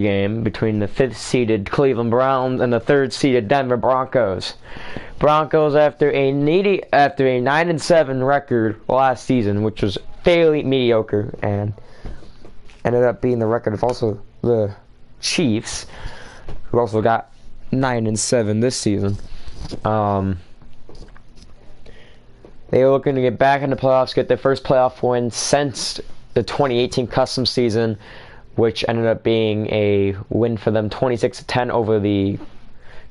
game between the 5th-seeded Cleveland Browns and the 3rd-seeded Denver Broncos. Broncos, after a 9-7 record last season, which was fairly mediocre, and ended up being the record of also the Chiefs, who also got 9-7 this season. They were looking to get back in the playoffs, get their first playoff win since the 2018 custom season, which ended up being a win for them, 26-10 over the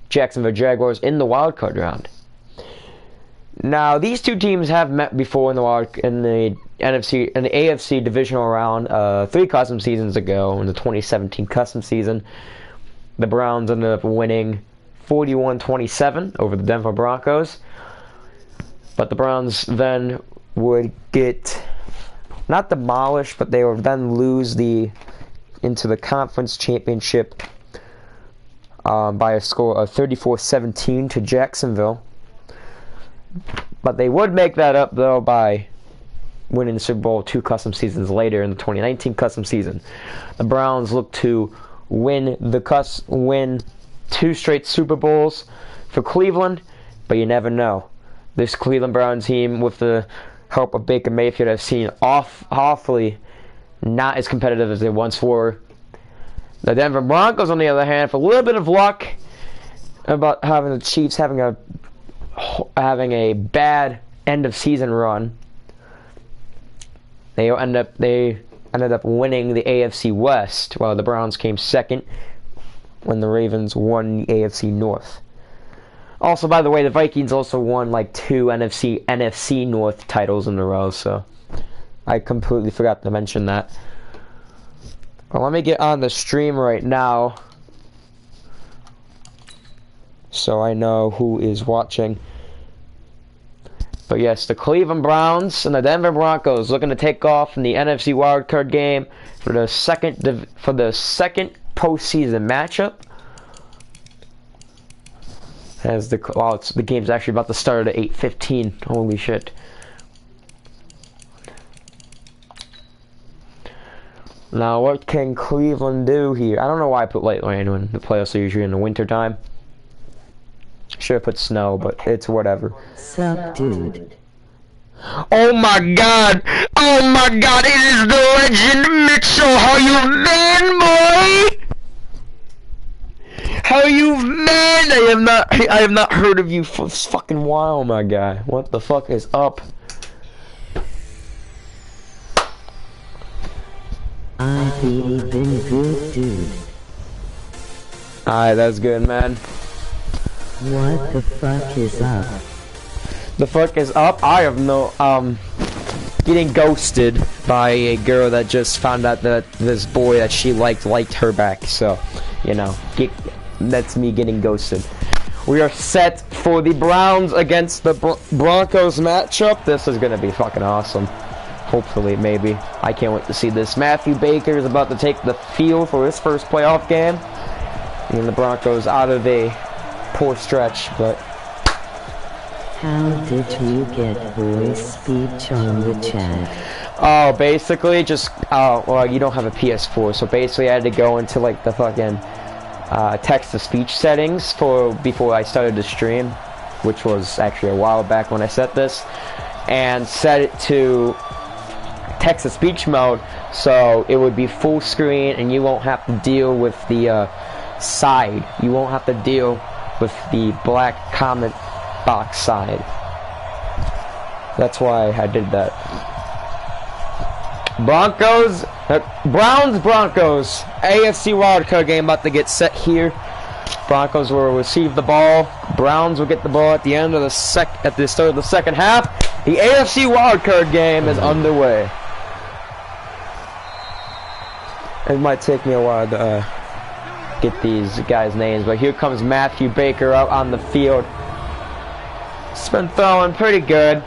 Jacksonville Jaguars in the wildcard round. Now, these two teams have met before in the AFC divisional round 3 custom seasons ago in the 2017 custom season. The Browns ended up winning 41-27 over the Denver Broncos. But the Browns then would get, not demolished, but they would then lose into the conference championship by a score of 34-17 to Jacksonville. But they would make that up, though, by winning the Super Bowl 2 custom seasons later in the 2019 custom season. The Browns look to win 2 straight Super Bowls for Cleveland, but you never know. This Cleveland Browns team, with the help of Baker Mayfield, I've seen awfully not as competitive as they once were. The Denver Broncos, on the other hand, for a little bit of luck about having the Chiefs having a bad end of season run, they ended up winning the AFC West, while the Browns came second when the Ravens won the AFC North. Also, by the way, the Vikings also won like 2 NFC North titles in a row, so I completely forgot to mention that. Well, let me get on the stream right now so I know who is watching. But yes, the Cleveland Browns and the Denver Broncos looking to take off in the NFC wildcard game for the second postseason matchup. As the game's actually about to start at 8:15. Holy shit! Now, what can Cleveland do here? I don't know why I put late rain when the playoffs are usually in the winter time. Should have put snow, but it's whatever. Sup, dude? Oh my god! Oh my god! It is the legend Mitchell! How you man, boy? How you man? I have not heard of you for a fucking while, my guy. What the fuck is up? I've been good, dude. Alright, that's good, man. What the fuck is up? The fuck is up? I have no, getting ghosted by a girl that just found out that this boy that she liked her back, so, you know, that's me getting ghosted. We are set for the Browns against the Broncos matchup. This is gonna be fucking awesome. Hopefully, maybe. I can't wait to see this. Matthew Baker is about to take the field for his first playoff game. And the Broncos out of a poor stretch, but... How did you get voice speech on the chat? Oh, basically, just... well, you don't have a PS4, so basically I had to go into, like, the fucking... text-to-speech settings before I started the stream, which was actually a while back when I set this, and set it to text-to-speech mode, so it would be full screen, and you won't have to deal with the side. You won't have to deal with the black comment box side. That's why I did that. Browns, AFC wildcard game about to get set here. Broncos will receive the ball. Browns will get the ball at the end of the start of the second half. The AFC wildcard game is underway. It might take me a while to get these guys' names, but here comes Matthew Baker out on the field. He's been throwing pretty good.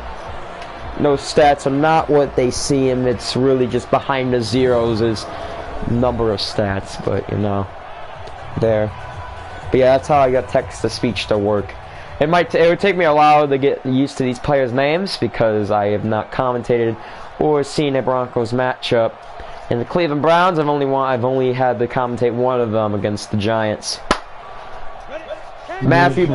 No stats are not what they seem. It's really just behind the zeros is number of stats, but you know, there. But yeah, that's how I got text-to-speech to work. It would take me a while to get used to these players' names because I have not commentated or seen a Broncos matchup And the Cleveland Browns, I've only had to commentate one of them against the Giants. Matthew.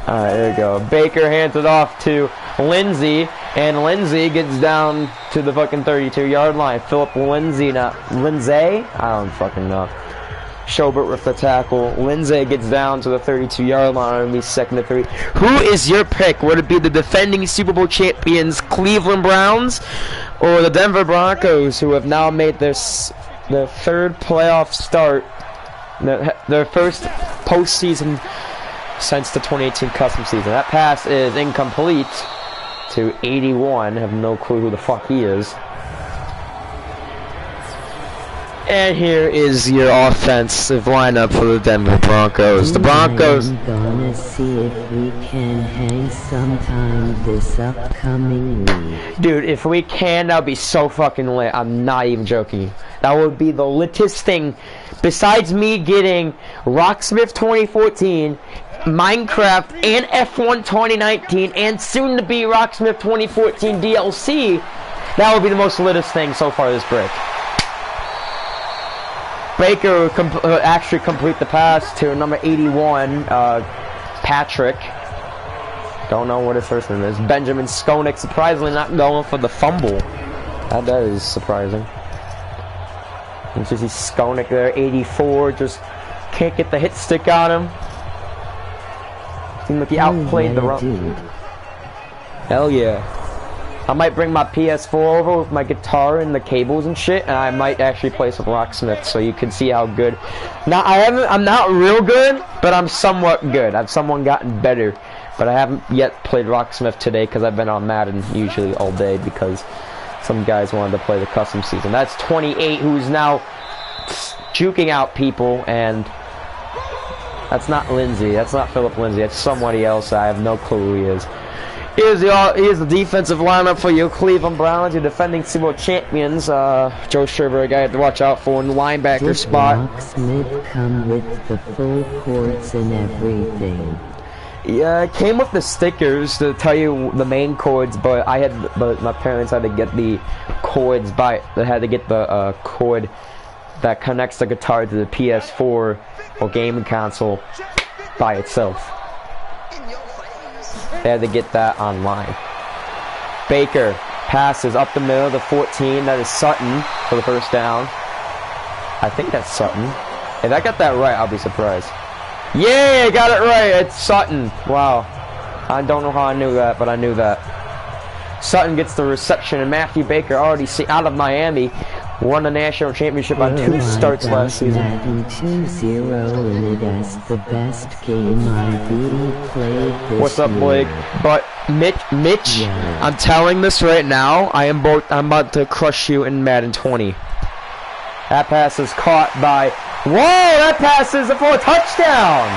Alright, there you go. Baker hands it off to Lindsey, and Lindsey gets down to the fucking 32-yard line. Philip Lindsey, I don't fucking know. Schobert with the tackle. Lindsey gets down to the 32-yard line, and he's 2nd and 3. Who is your pick? Would it be the defending Super Bowl champions Cleveland Browns or the Denver Broncos, who have now made their 3rd playoff start, their first postseason since the 2018 custom season? That pass is incomplete to 81. I have no clue who the fuck he is. And here is your offensive lineup for the Denver Broncos. The Broncos. I'm gonna see if we can hang sometime this upcoming week. Dude, if we can, that would be so fucking lit. I'm not even joking. That would be the littest thing. Besides me getting Rocksmith 2014, Minecraft, and F1 2019, and soon to be Rocksmith 2014 DLC, that would be the most littest thing so far this break. Baker will actually complete the pass to number 81, Patrick. Don't know what his first name is. Benjamin Skonik, surprisingly not going for the fumble. That is surprising. You just see Skonik there, 84, just can't get the hit stick on him. Seemed like he outplayed the run. Hell yeah. I might bring my PS4 over with my guitar and the cables and shit, and I might actually play some Rocksmith so you can see how good. Now I'm not real good, but I'm somewhat good. I've somewhat gotten better, but I haven't yet played Rocksmith today because I've been on Madden usually all day because some guys wanted to play the custom season. That's 28, who's now juking out people, and that's not Lindsey. That's not Philip Lindsey. That's somebody else. I have no clue who he is. Here's the defensive lineup for your Cleveland Browns, your defending Super Bowl champions. Joe Sherber, a guy you have to watch out for in the linebacker spot. Rocksmith come with the full cords and everything. Yeah, it came with the stickers to tell you the main cords, but my parents had to get the cords they had to get the cord that connects the guitar to the PS4 or gaming console by itself. They had to get that online. Baker passes up the middle of the 14. That is Sutton for the first down. I think that's Sutton. If I got that right, I'll be surprised. Yeah, I got it right. It's Sutton. Wow. I don't know how I knew that, but I knew that. Sutton gets the reception, and Matthew Baker already out of Miami won the national championship on 2 starts last season. 2-0, and that's the best game I've really played this What's up, Blake? But Mitch, yeah. I'm telling this right now. I'm about to crush you in Madden 20. That pass is caught by. Whoa! That pass is for a touchdown.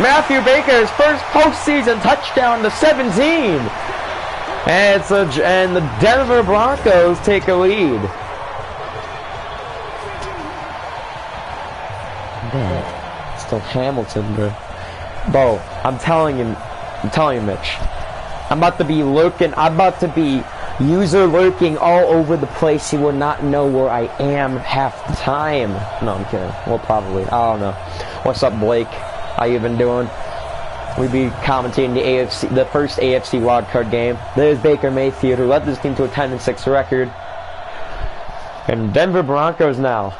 Matthew Baker's first postseason touchdown to 17, and the Denver Broncos take a lead. Still Hamilton, bro. Bo, I'm telling you, Mitch. I'm about to be lurking. I'm about to be user lurking all over the place. You will not know where I am half the time. No, I'm kidding. Well, probably. I don't know. What's up, Blake? How you been doing? We be commentating the first AFC wildcard game. There's Baker Mayfield, who led this team to a 10-6 record. And Denver Broncos now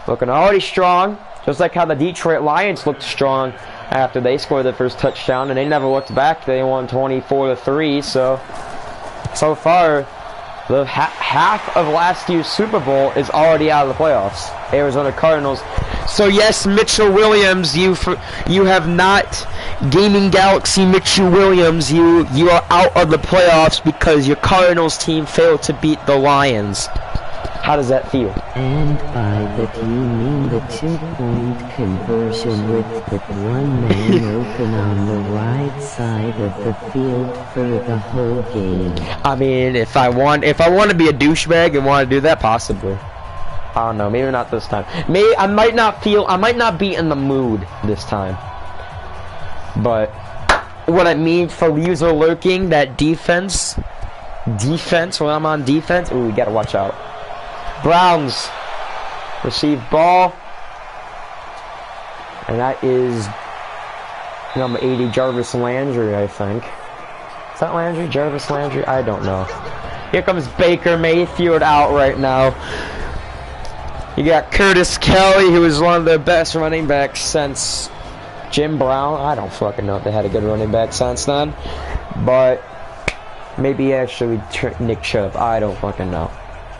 looking already strong. Just like how the Detroit Lions looked strong after they scored their first touchdown, and they never looked back. They won 24-3. So far, the half of last year's Super Bowl is already out of the playoffs. Arizona Cardinals. So yes, Mitchell Williams, you have not Gaming Galaxy Mitchell Williams. You are out of the playoffs because your Cardinals team failed to beat the Lions. How does that feel? And by that you mean the 2-point conversion with the one man open on the right side of the field for the whole game. I mean, if I want to be a douchebag and want to do that, possibly. I don't know. Maybe not this time. Maybe I might not be in the mood this time. But what I mean for user lurking, that defense, when I'm on defense, ooh, we gotta watch out. Browns receive ball, and that is number 80, Jarvis Landry, I think. Is that Landry? Jarvis Landry? I don't know. Here comes Baker Mayfield out right now. You got Curtis Kelly, who is one of the best running backs since Jim Brown. I don't fucking know if they had a good running back since then. But maybe actually Nick Chubb. I don't fucking know.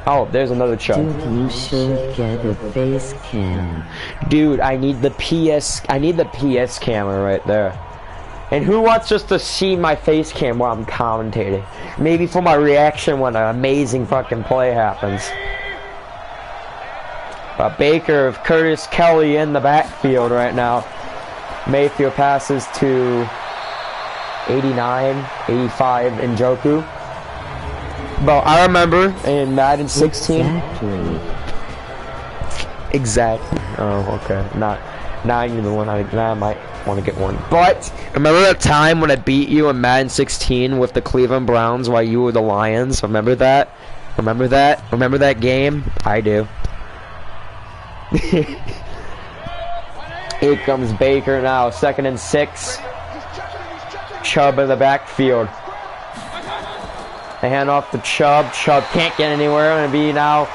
Oh, there's another Chubb. Dude, you should get a face cam. Dude, I need the PS camera right there. And who wants just to see my face cam while I'm commentating? Maybe for my reaction when an amazing fucking play happens. But Baker of Curtis Kelly in the backfield right now. Mayfield passes to 89, 85 Njoku. But I remember in Madden 16. Exactly. Oh, okay. Not even the one I might want to get one. But remember that time when I beat you in Madden 16 with the Cleveland Browns while you were the Lions? Remember that? Remember that? Remember that game? I do. Here comes Baker now, 2nd and 6. Chubb in the backfield. They hand off to Chubb. Chubb can't get anywhere. Gonna be now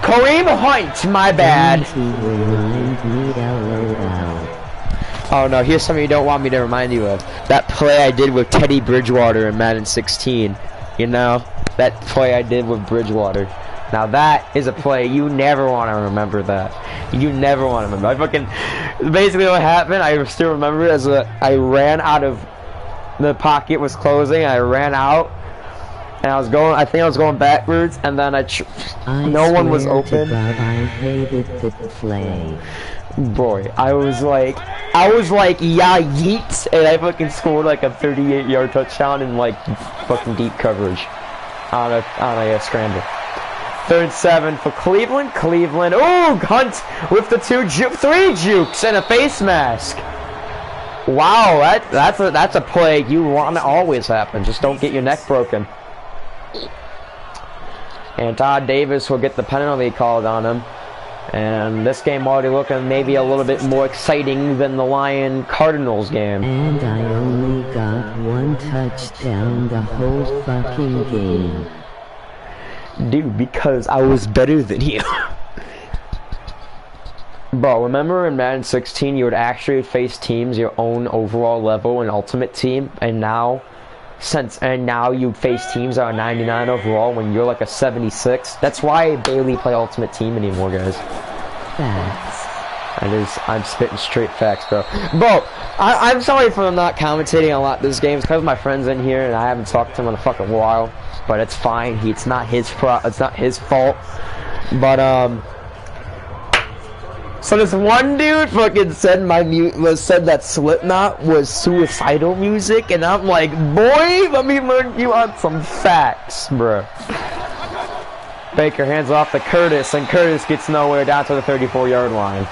Kareem Hunt. My bad. Oh no, here's something you don't want me to remind you of. That play I did with Teddy Bridgewater in Madden 16. You know, that play I did with Bridgewater. Now that is a play you never want to remember. That you never want to remember. I fucking basically what happened. I still remember it as I ran out of the pocket was closing. I ran out and I was going. I think I was going backwards, and then no one was open. God, I hated the play. Boy, I was like, yeah, yeet, and I fucking scored like a 38-yard touchdown in like fucking deep coverage on a scramble. 3rd and 7 for Cleveland. Oh, Hunt with the 3 jukes and a face mask. Wow, that's a play you want to always happen. Just don't get your neck broken. And Todd Davis will get the penalty called on him. And this game already looking maybe a little bit more exciting than the Lion-Cardinals game. And I only got 1 touchdown the whole fucking game. Dude, because I was better than you. Bro, remember in Madden 16 you would actually face teams your own overall level and ultimate team, and now you face teams that are 99 overall when you're like a 76. That's why I barely play ultimate team anymore, guys. Facts. I'm spitting straight facts, bro. Bro, I'm sorry for not commentating a lot this game. It's because my friend's in here and I haven't talked to him in a fucking while. But it's fine. It's not his fault. But so this one dude fucking said said that Slipknot was suicidal music, and I'm like, boy, let me learn you on some facts, bro. Baker hands off to Curtis, and Curtis gets nowhere down to the 34-yard line.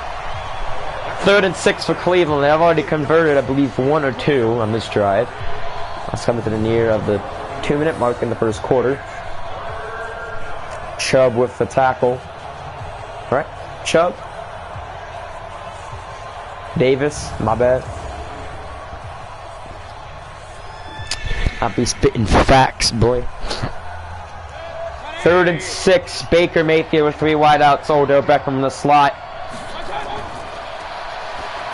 3rd and 6 for Cleveland. They've already converted, I believe, 1 or 2 on this drive. That's coming to the near of the 2-minute mark in the first quarter. Chubb with the tackle. Right? Chubb. Davis, my bad. I'll be spitting facts, boy. 3rd and 6. Baker Mayfield with 3 wideouts. Odell Beckham in the slot.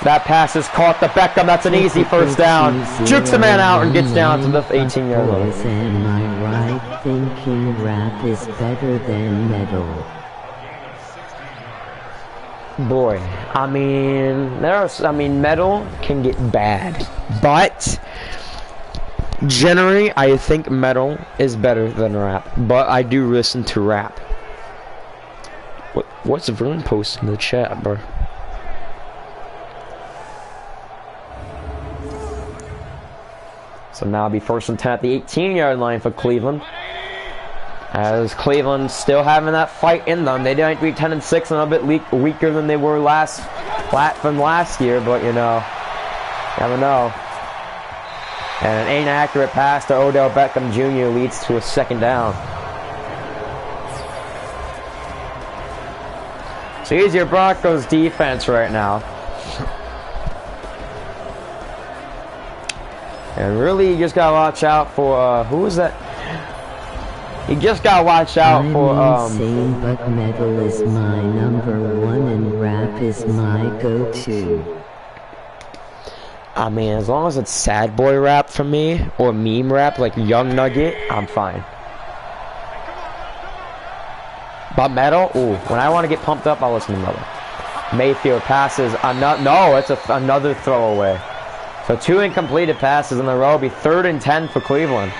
That pass is caught to Beckham. That's an easy first down. Jukes the man out and gets down to the 18-yard line. Am I right thinking rap is better than metal? Boy, I mean, metal can get bad, but generally, I think metal is better than rap. But I do listen to rap. What's Vern posting in the chat, bro? So now it'll be 1st and 10 at the 18-yard line for Cleveland. As Cleveland still having that fight in them. They might be 10 and 6 and a little bit weaker than they were last year, but you know, never know. And an inaccurate pass to Odell Beckham Jr. leads to a second down. So here's your Broncos defense right now. And really, you just gotta watch out for, who is that? You just gotta watch out for, insane, but metal is my number one and rap is my go-to. I mean, as long as it's sad boy rap for me, or meme rap, like Young Nugget, I'm fine. But metal, ooh, when I want to get pumped up, I'll listen to metal. Mayfield passes, no, it's another throwaway. So 2 incompleted passes in a row, be 3rd and 10 for Cleveland.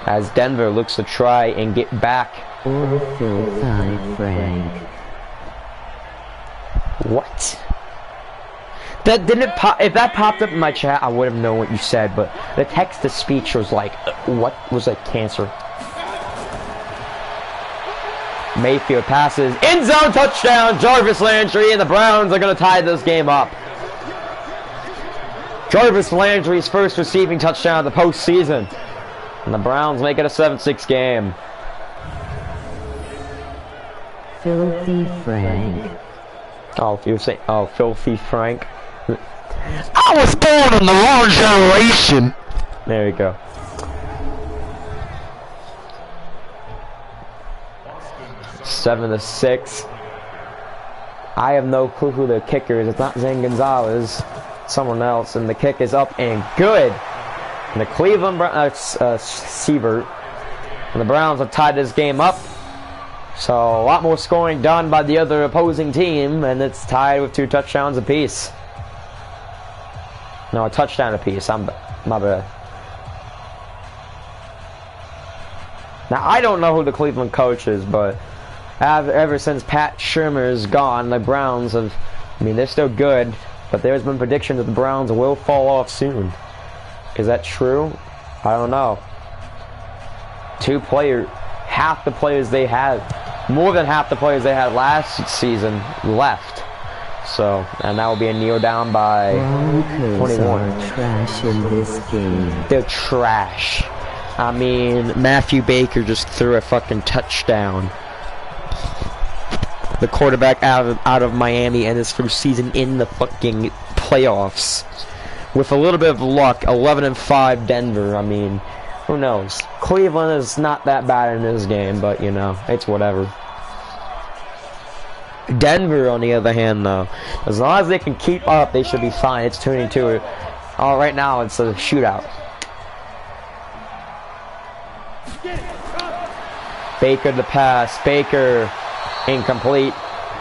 As Denver looks to try and get back. Or filthy Frank. What? That didn't pop. If that popped up in my chat, I would have known what you said, but the text-to-speech was like, what was like cancer? Mayfield passes, end zone touchdown, Jarvis Landry, and the Browns are going to tie this game up. Jarvis Landry's first receiving touchdown of the postseason. And the Browns make it a 7-6 game. Filthy Frank. Oh, if you say, oh, Filthy Frank. I was born in the wrong generation. There you go. Seven to 6. I have no clue who the kicker is. It's not Zane Gonzalez. Someone else. And the kick is up and good. And the Cleveland Sievert. And the Browns have tied this game up. So a lot more scoring done by the other opposing team. And it's tied with 2 touchdowns apiece. No, a touchdown apiece. My bad. Now, I don't know who the Cleveland coach is, but ever since Pat Shurmur's gone, the Browns have, I mean, they're still good, but there's been predictions that the Browns will fall off soon. Is that true? I don't know. Half the players they had, more than half the players they had last season left. So, and that will be a kneel down by Broncos 21. Are trash in this game. They're trash. I mean, Matthew Baker just threw a fucking touchdown. The quarterback out of Miami and his first season in the fucking playoffs. With a little bit of luck, 11-5 Denver. I mean, who knows? Cleveland is not that bad in this game, but you know, it's whatever. Denver, on the other hand, though, as long as they can keep up, they should be fine. It's turning to it. Oh, right now it's a shootout. Baker the pass. Baker incomplete,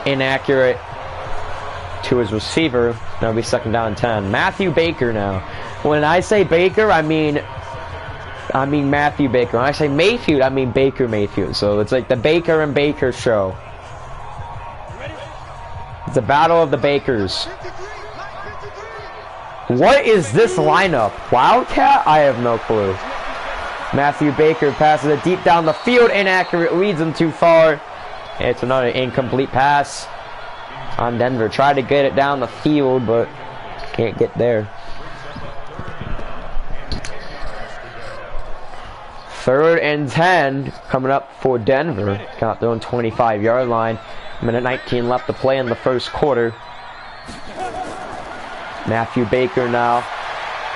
inaccurate to his receiver. That'll be 2nd down and 10. Matthew Baker now. When I say Baker, I mean Matthew Baker. When I say Mayfield, I mean Baker Mayfield. So it's like the Baker and Baker show. It's a battle of the Bakers. What is this lineup? Wildcat? I have no clue. Matthew Baker passes it deep down the field. Inaccurate, leads him too far. It's another incomplete pass on Denver. Tried to get it down the field, but can't get there. 3rd and 10 coming up for Denver. Got their own 25-yard line. Minute 19 left to play in the first quarter. Matthew Baker now.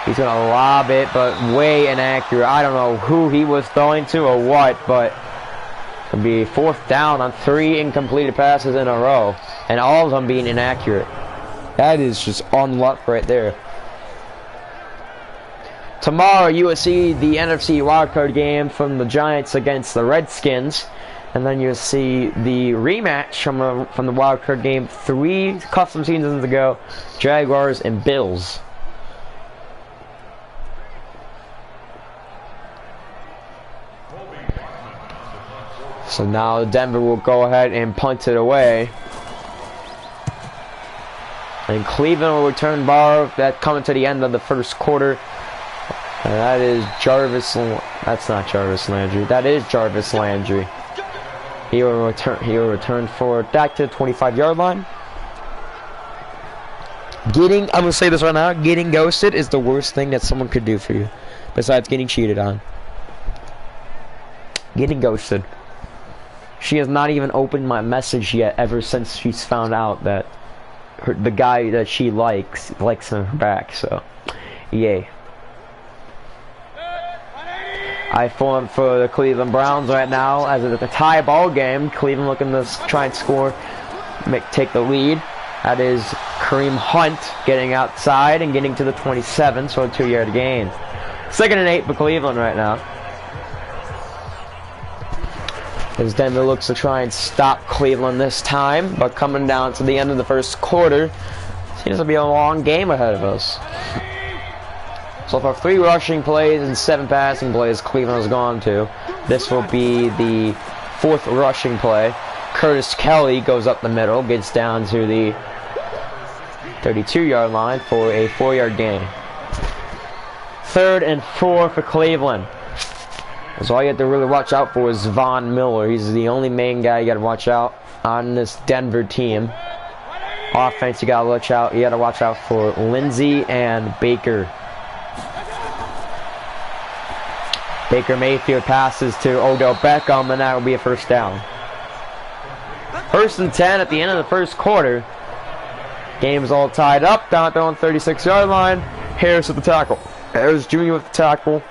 He's going to lob it, but way inaccurate. I don't know who he was throwing to or what, but it'll be 4th down on 3 incompleted passes in a row. And all of them being inaccurate. That is just on luck right there. Tomorrow you will see the NFC wildcard game from the Giants against the Redskins. And then you'll see the rematch from the wildcard game 3 custom seasons ago. Jaguars and Bills. So now Denver will go ahead and punt it away. And Cleveland will return ball. That coming to the end of the first quarter. And that is Jarvis. That's not Jarvis Landry. That is Jarvis Landry. He will return for back to the 25-yard line. I'm gonna say this right now, getting ghosted is the worst thing that someone could do for you, besides getting cheated on. Getting ghosted. She has not even opened my message yet ever since she's found out that the guy that she likes her back, so yay. I form for the Cleveland Browns right now as it's a tie ball game. Cleveland looking to try and score, take the lead. That is Kareem Hunt getting outside and getting to the 27, so a 2-yard gain. 2nd and 8 for Cleveland right now. As Denver looks to try and stop Cleveland this time, but coming down to the end of the first quarter, seems to be a long game ahead of us. So far, 3 rushing plays and 7 passing plays Cleveland has gone to. This will be the 4th rushing play. Curtis Kelly goes up the middle, gets down to the 32-yard line for a 4-yard gain. 3rd and 4 for Cleveland. So all you have to really watch out for is Von Miller. He's the only main guy you got to watch out on this Denver team. Offense, you got to watch out. You got to watch out for Lindsey and Baker. Baker Mayfield passes to Odell Beckham, and that will be a first down. 1st and 10 at the end of the first quarter. Game's all tied up down at their own 36-yard line. Harris with the tackle. Harris Jr. with the tackle.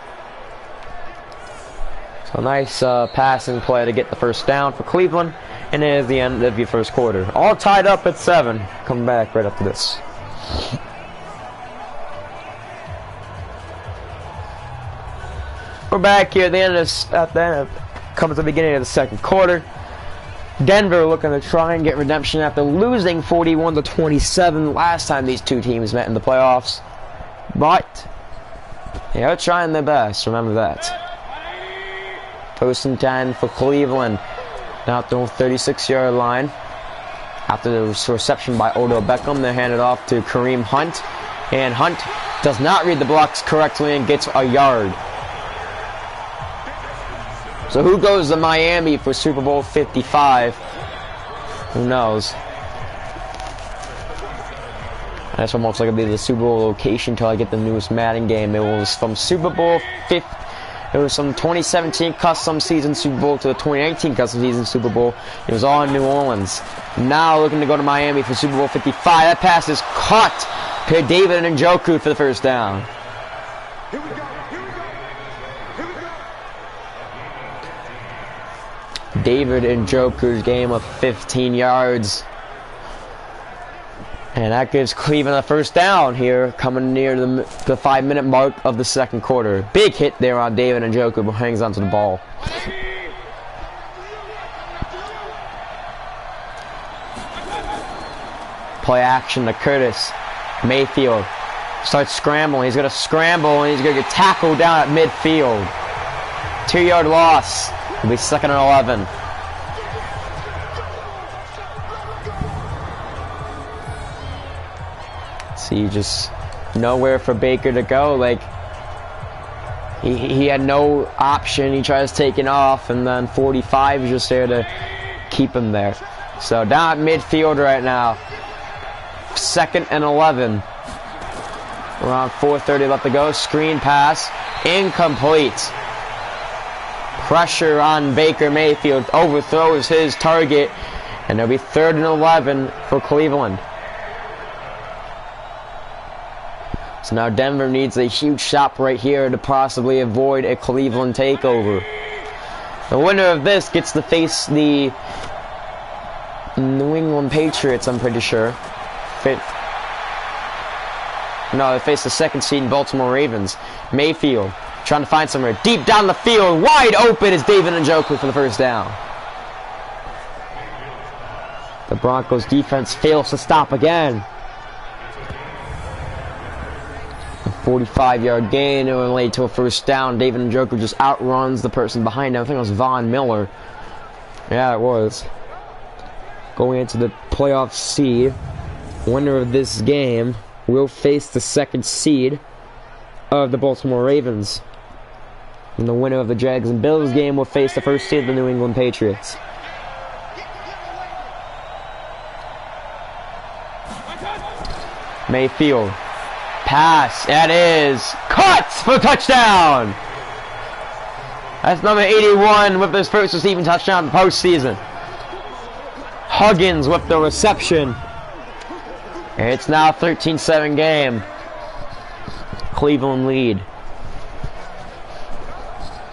So nice passing play to get the first down for Cleveland. And it is the end of your first quarter. All tied up at 7. Come back right after this. We're back here at the end of coming to the beginning of the second quarter. Denver looking to try and get redemption after losing 41-27 last time these two teams met in the playoffs. But they're trying their best, remember that. 1st and 10 for Cleveland. Now at the 36-yard line. After the reception by Odell Beckham, they hand it off to Kareem Hunt. And Hunt does not read the blocks correctly and gets a yard. So who goes to Miami for Super Bowl 55? Who knows? That's almost like it'll be the Super Bowl location until I get the newest Madden game. It was from Super Bowl 50. It was from 2017 custom season Super Bowl to the 2019 custom season Super Bowl. It was all in New Orleans. Now looking to go to Miami for Super Bowl 55. That pass is caught. Pair David and Njoku for the first down. Here we go. David Njoku's game of 15 yards. And that gives Cleveland a first down here, coming near the 5-minute mark of the second quarter. Big hit there on David Njoku, who hangs onto the ball. Play action to Curtis Mayfield. Starts scrambling. He's going to scramble, and he's going to get tackled down at midfield. 2-yard loss. It'll be 2nd and 11. See, just nowhere for Baker to go. Like, he had no option. He tries taking off, and then 45 is just there to keep him there. So down at midfield right now. 2nd and 11. Around 4:30 left to go. Screen pass. Incomplete. Pressure on Baker Mayfield. Overthrows his target. And it'll be 3rd and 11 for Cleveland. So now Denver needs a huge shot right here to possibly avoid a Cleveland takeover. The winner of this gets to face the New England Patriots, I'm pretty sure. No, they face the 2nd seed Baltimore Ravens. Mayfield trying to find somewhere deep down the field. Wide open is David Njoku for the first down. The Broncos defense fails to stop again. 45-yard gain, it went late to a first down. David Njoku just outruns the person behind him. I think it was Von Miller. Yeah, it was. Going into the playoff seed, winner of this game will face the 2nd seed of the Baltimore Ravens. And the winner of the Jags and Bills game will face the 1st seed of the New England Patriots. Mayfield. Pass. That is caught for a touchdown. That's number 81 with his first receiving touchdown in the postseason. Huggins with the reception. It's now a 13-7 game. Cleveland lead.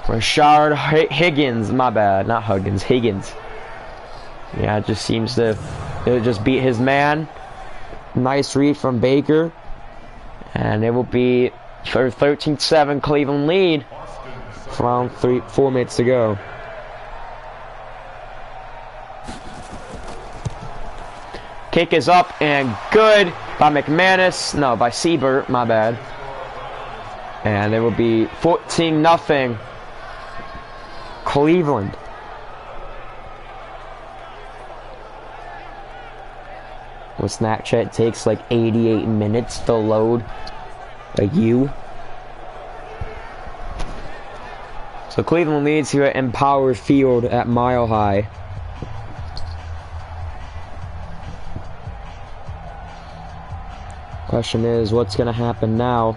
Rashard Higgins, my bad, not Huggins, Higgins. Yeah, it just seems to just beat his man. Nice read from Baker. And it will be for 13-7 Cleveland lead from 4 minutes to go. Kick is up and good by McManus. No, by Siebert, my bad. And it will be 14-0 Cleveland. With Snapchat takes like 88 minutes to load a U. So Cleveland leads here at Empower Field at Mile High. Question is, what's going to happen now?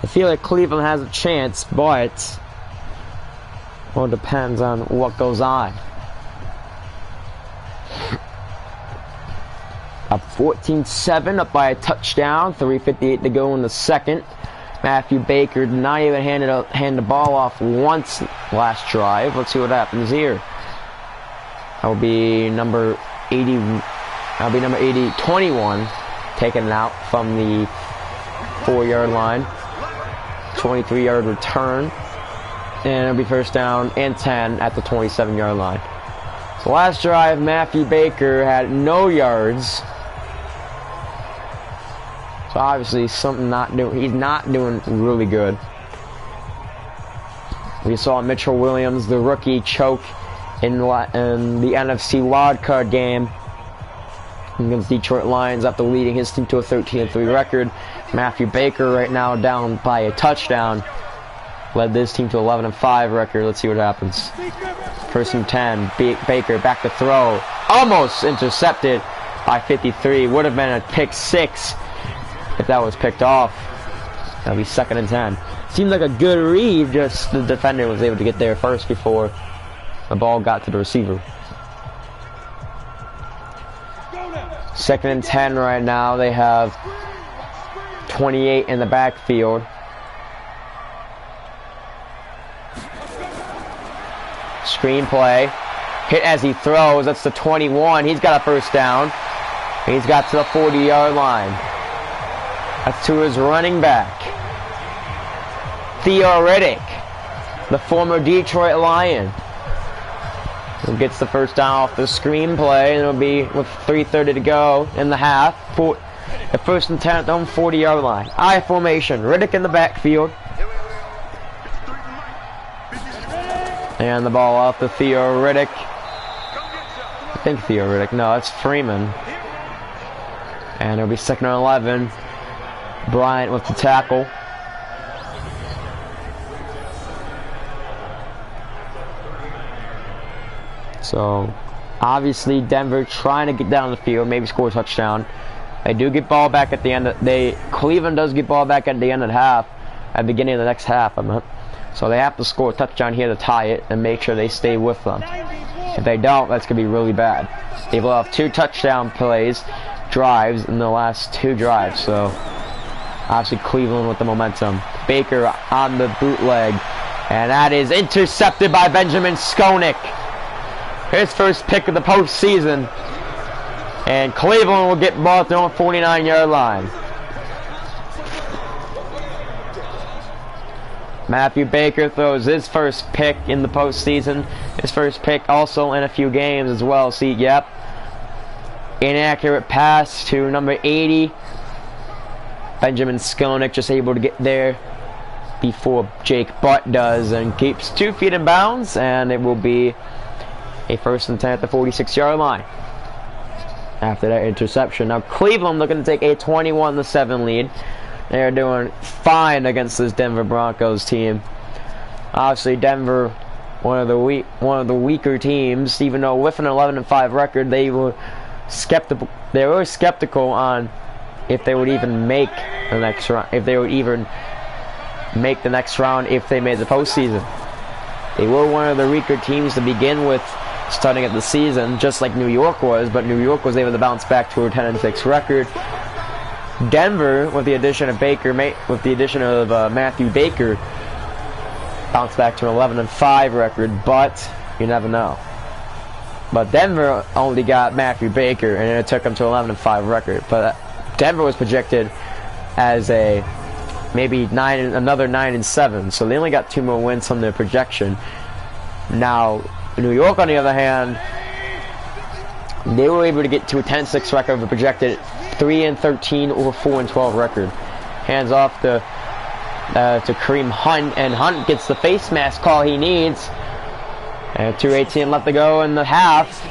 I feel like Cleveland has a chance, but well, it depends on what goes on. Up 14-7, up by a touchdown. 3:58 to go in the second. Matthew Baker did not even hand the ball off once last drive. Let's see what happens here. That will be number 80. That'll be number 21, taken out from the 4-yard line. 23-yard return, and it'll be first down and 10 at the 27-yard line. So last drive, Matthew Baker had no yards. So obviously he's not doing really good. We saw Mitchell Williams, the rookie, choke in the NFC WILDCARD game against Detroit Lions after leading his team to a 13-3 record. Matthew Baker right now down by a touchdown. Led this team to 11-5 record. Let's see what happens. First and 10. Baker back to throw. Almost intercepted by 53. Would have been a pick 6 if that was picked off. That'll be second and 10. Seemed like a good read. Just the defender was able to get there first before the ball got to the receiver. Second and 10 right now. They have 28 in the backfield. Screen play. Hit as he throws. That's the 21. He's got a first down. He's got to the 40-yard line. That's to his running back, Theo Riddick, the former Detroit Lion, who gets the first down off the screenplay, and it'll be with 3:30 to go in the half. The first and 10 at the home 40-yard line. I formation. Riddick in the backfield. And the ball off to Theo Riddick. I think Theo Riddick. No, that's Freeman. And it'll be second and 11. Bryant with the tackle. So, obviously Denver trying to get down the field, maybe score a touchdown. They do get ball back at the end. Cleveland does get ball back at the end of the half, at the beginning of the next half. So they have to score a touchdown here to tie it and make sure they stay with them. If they don't, that's going to be really bad. They've lost 2 touchdown drives in the last 2 drives. So obviously Cleveland with the momentum. Baker on the bootleg, and that is intercepted by Benjamin Skonik. His first pick of the postseason. And Cleveland will get ball at their own 49-yard line. Matthew Baker throws his first pick in the postseason. His first pick also in a few games as well. See, yep. Inaccurate pass to number 80. Benjamin Skonik just able to get there before Jake Butt does and keeps 2 feet in bounds, and it will be a first and 10 at the 46-yard line after that interception. Now Cleveland looking to take a 21-7 lead. They are doing fine against this Denver Broncos team. Obviously Denver, one of the weaker teams, even though with an 11-5 record, they were skeptical. They were skeptical on if they would even make the next round. If they would even make the next round if they made the postseason. They were one of the weaker teams to begin with, starting at the season, just like New York was. But New York was able to bounce back to a 10-6 record. Denver, with the addition of Matthew Baker, bounced back to an 11-5 record, but you never know. But Denver only got Matthew Baker, and it took him to an 11-5 record. But Denver was projected as a maybe another 9-7, so they only got 2 more wins from their projection. Now, New York, on the other hand, they were able to get to a 10-6 record, but projected 3-13 or 4-12 record. Hands off to Kareem Hunt, and Hunt gets the face mask call he needs. And 2:18 left to go in the half.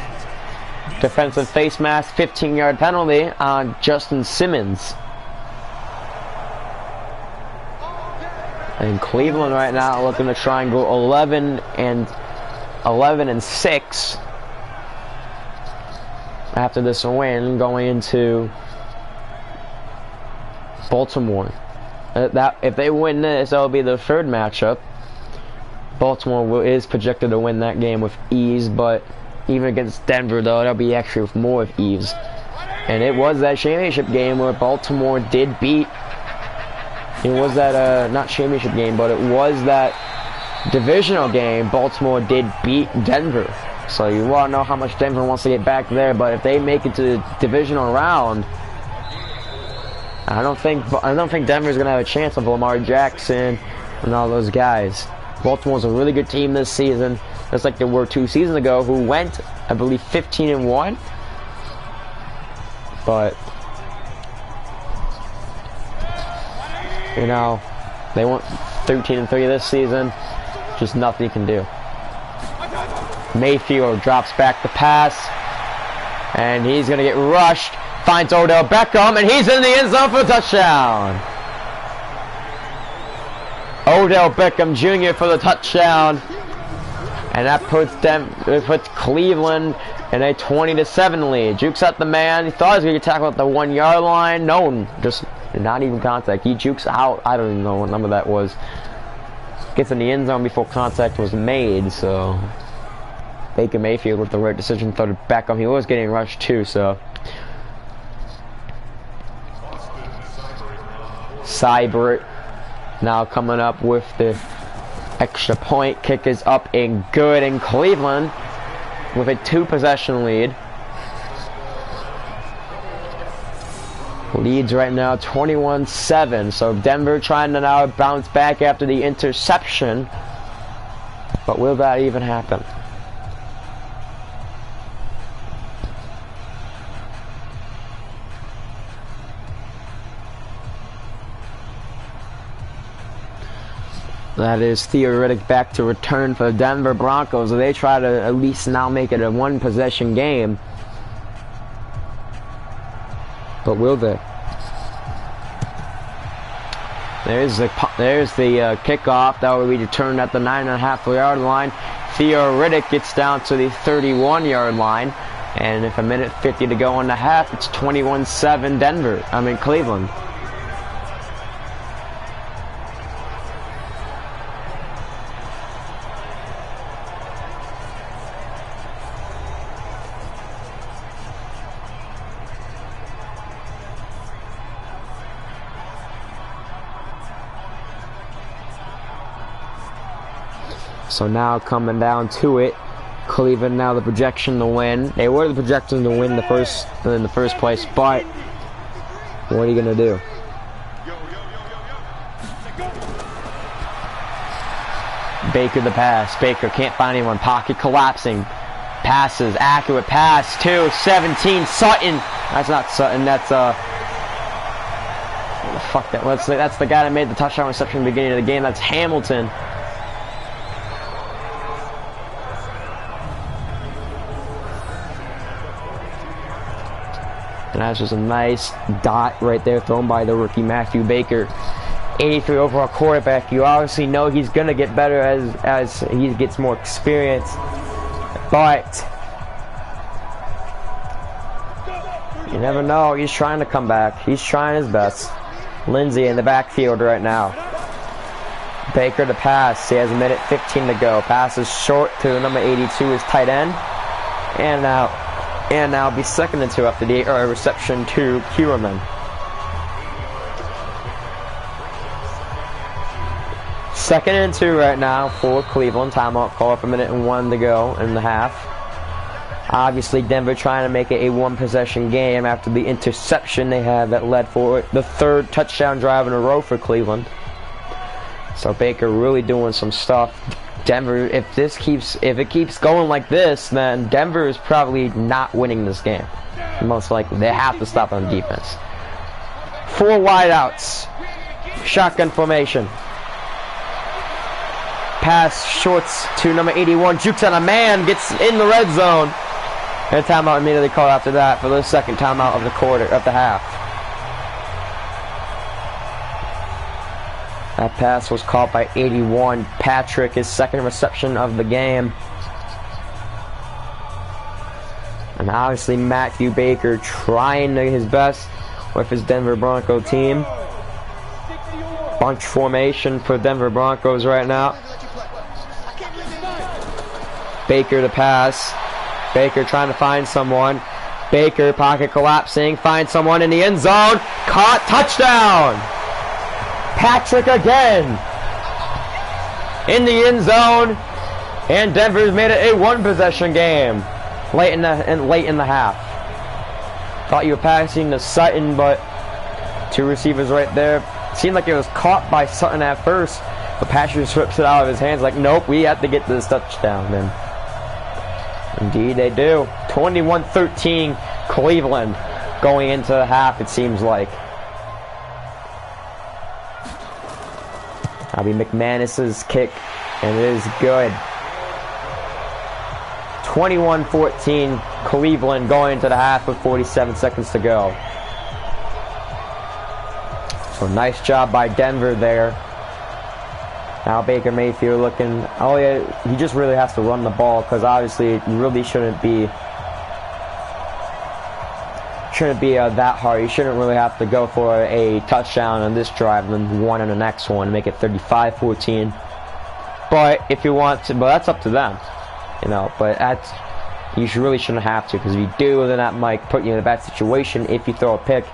Defensive face mask, 15-yard penalty on Justin Simmons. And Cleveland right now looking to try and go 11-6 after this win, going into Baltimore. If they win this, that'll be the third matchup. Baltimore is projected to win that game with ease, but even against Denver, though, that'll be actually with more of ease. And it was that championship game where Baltimore did beat. It was that not championship game, but it was that divisional game. Baltimore did beat Denver, so you want to know how much Denver wants to get back there. But if they make it to the divisional round, I don't think Denver's gonna have a chance of Lamar Jackson and all those guys. Baltimore's a really good team this season, just like they were 2 seasons ago, who went, I believe, 15-1. But you know, they went 13-3 this season. Just nothing you can do. Mayfield drops back the pass, and he's gonna get rushed. Finds Odell Beckham, and he's in the end zone for a touchdown. Odell Beckham Jr. for the touchdown, and that puts Cleveland in a 20-7 lead. Jukes at the man. He thought he was gonna get tackled at the 1-yard line. No, just not even contact. He jukes out. I don't even know what number that was. Gets in the end zone before contact was made. So Baker Mayfield with the right decision. Throw it back on. He was getting rushed too. So Seibert now coming up with the extra point. Kick is up and good in Cleveland with a 2-possession lead. Leads right now 21-7. So Denver trying to now bounce back after the interception. But will that even happen? That is theoretic back to return for the Denver Broncos. So they try to at least now make it a 1-possession game. But will they? There's the kickoff. That will be returned at the 9.5-yard line. Theoretic gets down to the 31-yard line. And if 1:50 to go in the half, it's 21-7 Cleveland. So now coming down to it, Cleveland now the projection to win. They were the projection to win in the first place, but what are you gonna do? Baker the pass. Baker can't find anyone. Pocket collapsing. Passes. Accurate pass. 2-17. Sutton. That's not Sutton. That's fuck that. That's the guy that made the touchdown reception at the beginning of the game. That's Hamilton. And that's just a nice dot right there thrown by the rookie Matthew Baker. 83 overall quarterback. You obviously know he's going to get better as he gets more experience. But You never know. He's trying to come back. He's trying his best. Lindsay in the backfield right now. Baker to pass. He has a minute 15 to go. Pass is short to number 82, his tight end. And now be 2nd and 2 after the reception to Kierman. 2nd and 2 right now for Cleveland. Timeout call for a minute and 1 to go in the half. Obviously, Denver trying to make it a one-possession game after the interception they had that led for the 3rd touchdown drive in a row for Cleveland. So Baker really doing some stuff. Denver, if it keeps going like this, then Denver is probably not winning this game. Most likely, they have to stop on defense. 4 wideouts, shotgun formation. Pass shorts to number 81, jukes on a man, gets in the red zone. And a timeout immediately called after that for the 2nd timeout of the quarter, of the half. That pass was caught by 81. Patrick, his 2nd reception of the game. And obviously Matthew Baker trying his best with his Denver Bronco team. Bunch formation for Denver Broncos right now. Baker to pass. Baker trying to find someone. Baker pocket collapsing. Finds someone in the end zone. Caught. Touchdown. Patrick again. In the end zone. And Denver's made it a one-possession game. Late in the half. Thought you were passing to Sutton, but 2 receivers right there. Seemed like it was caught by Sutton at first. But Patrick rips it out of his hands like, nope, we have to get this touchdown then. Indeed they do. 21-13 Cleveland going into the half, it seems like. That'll be McManus's kick, and it is good. 21-14 Cleveland going into the half with 47 seconds to go. So nice job by Denver there. Now Baker Mayfield looking, oh yeah, he just really has to run the ball because obviously it really shouldn't be that hard. You shouldn't really have to go for a touchdown on this drive and then 1 on the next one, make it 35-14. But if you want to, but that's up to them, you know. But you really shouldn't have to, because if you do, then that might put you in a bad situation if you throw a pick,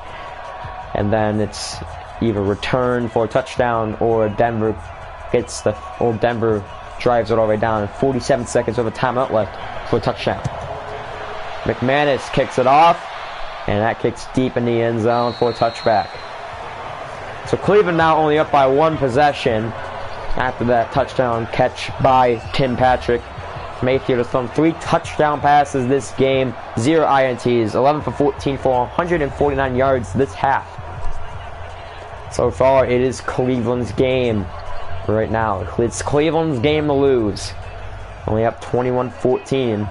and then it's either return for a touchdown or Denver drives it all the way down, and 47 seconds with a timeout left for a touchdown. McManus kicks it off, and that kicks deep in the end zone for a touchback. So Cleveland now only up by 1 possession after that touchdown catch by Tim Patrick. Mayfield has thrown 3 touchdown passes this game, 0 INTs, 11 for 14 for 149 yards this half. So far, it is Cleveland's game. Right now, it's Cleveland's game to lose. Only up 21-14.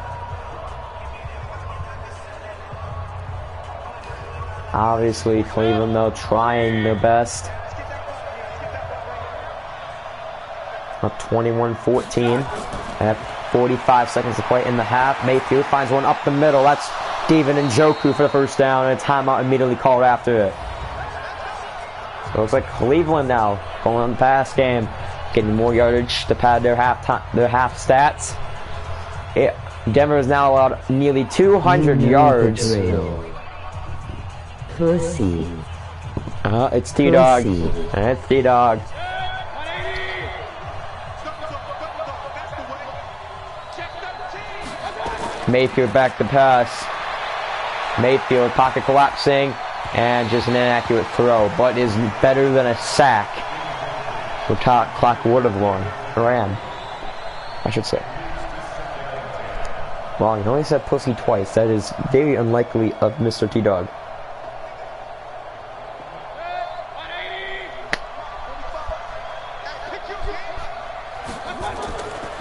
Obviously, Cleveland though trying their best. Up 21-14. At 45 seconds to play in the half. Mayfield finds one up the middle. That's David Njoku for the first down, and a timeout immediately called after it. So it looks like Cleveland now going on the pass game, getting more yardage to pad their half stats. Denver is now allowed nearly 200 yards. Pussy. It's T-Dog. It's T-Dog. Mayfield back to pass. Mayfield pocket collapsing. And just an inaccurate throw, but is better than a sack. The clock would have ran, I should say. Well, he only said pussy twice. That is very unlikely of Mr. T-Dog.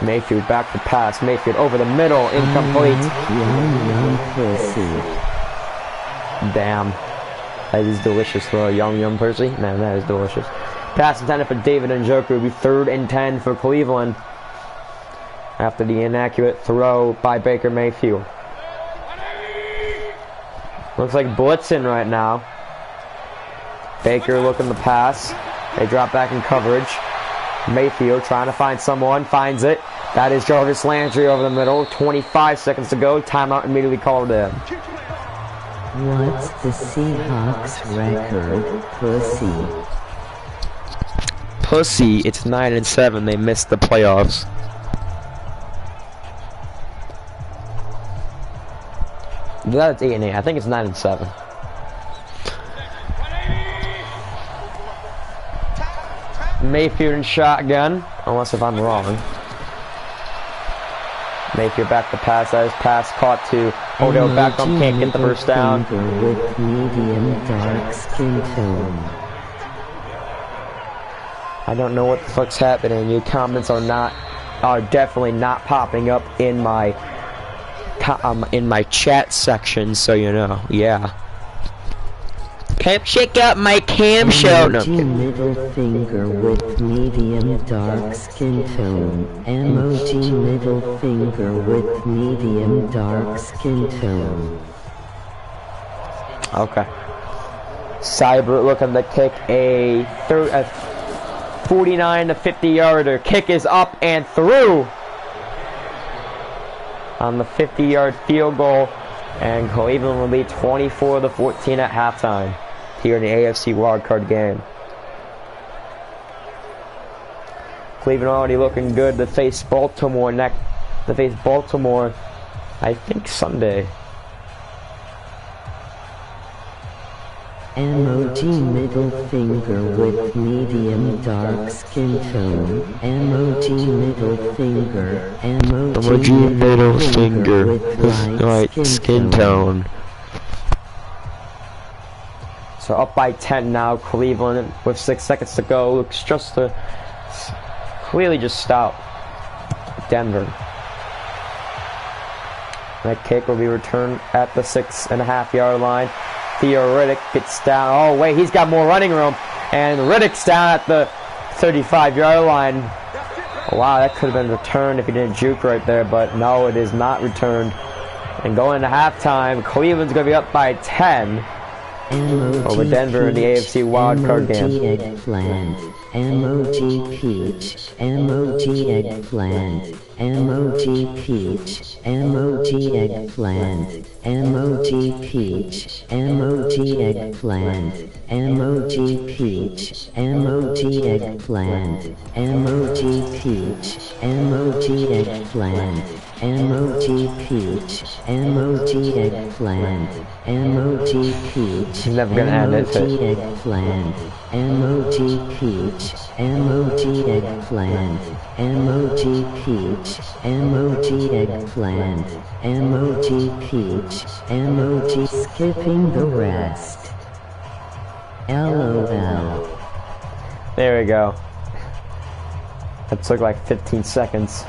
Mayfield back to pass. Mayfield over the middle, incomplete. Young pussy. Damn. That is delicious for a young Percy. Man, that is delicious. Pass intended for David Njoku. Will be 3rd and 10 for Cleveland after the inaccurate throw by Baker Mayfield. Looks like blitzing right now. Baker looking to pass. They drop back in coverage. Mayfield trying to find someone. Finds it. That is Jarvis Landry over the middle. 25 seconds to go. Timeout immediately called in. What's the Seahawks record, pussy? Pussy, it's 9-7. They missed the playoffs. That's 8-8. I think it's 9-7. Mayfield in shotgun, unless if I'm wrong. Mayfield back to pass. That is pass caught to Odell Beckham. Can't get the first down. With medium dark skin tone. I don't know what the fuck's happening. Your comments are definitely not popping up in my chat section, so you know. Yeah. Come check out my cam show. No, middle finger with medium dark skin tone. Emoji middle finger with medium dark skin tone. Okay. Cyber looking to kick a 49 to 50 yarder. Kick is up and through on the 50-yard field goal, and Cleveland will lead 24-14 at halftime here in the AFC wildcard game. Cleveland already looking good to face Baltimore I think Sunday. Emoji middle finger with medium dark skin tone. Emoji middle finger. Emoji middle finger with light skin tone. So up by 10 now. Cleveland with 6 seconds to go looks just to clearly just stop Denver. That kick will be returned at the 6.5-yard line. Theo Riddick gets down. Oh wait, he's got more running room, and Riddick's down at the 35-yard line. Wow, that could have been returned if he didn't juke right there, but no, it is not returned. And going into halftime, Cleveland's going to be up by 10 over Denver in the AFC wildcard game. Eggplant, emoji peach, emoji eggplant, emoji peach, emoji eggplant, emoji peach, emoji eggplant, emoji peach, emoji eggplant, emoji peach, emoji eggplant, emoji peach, emoji eggplant, emoji peach. He's never gonna add it to it. Eggplant, emoji peach, emoji eggplant, emoji peach, emoji eggplant, emoji peach, emoji skipping the rest. LOL. There we go. That took like 15 seconds.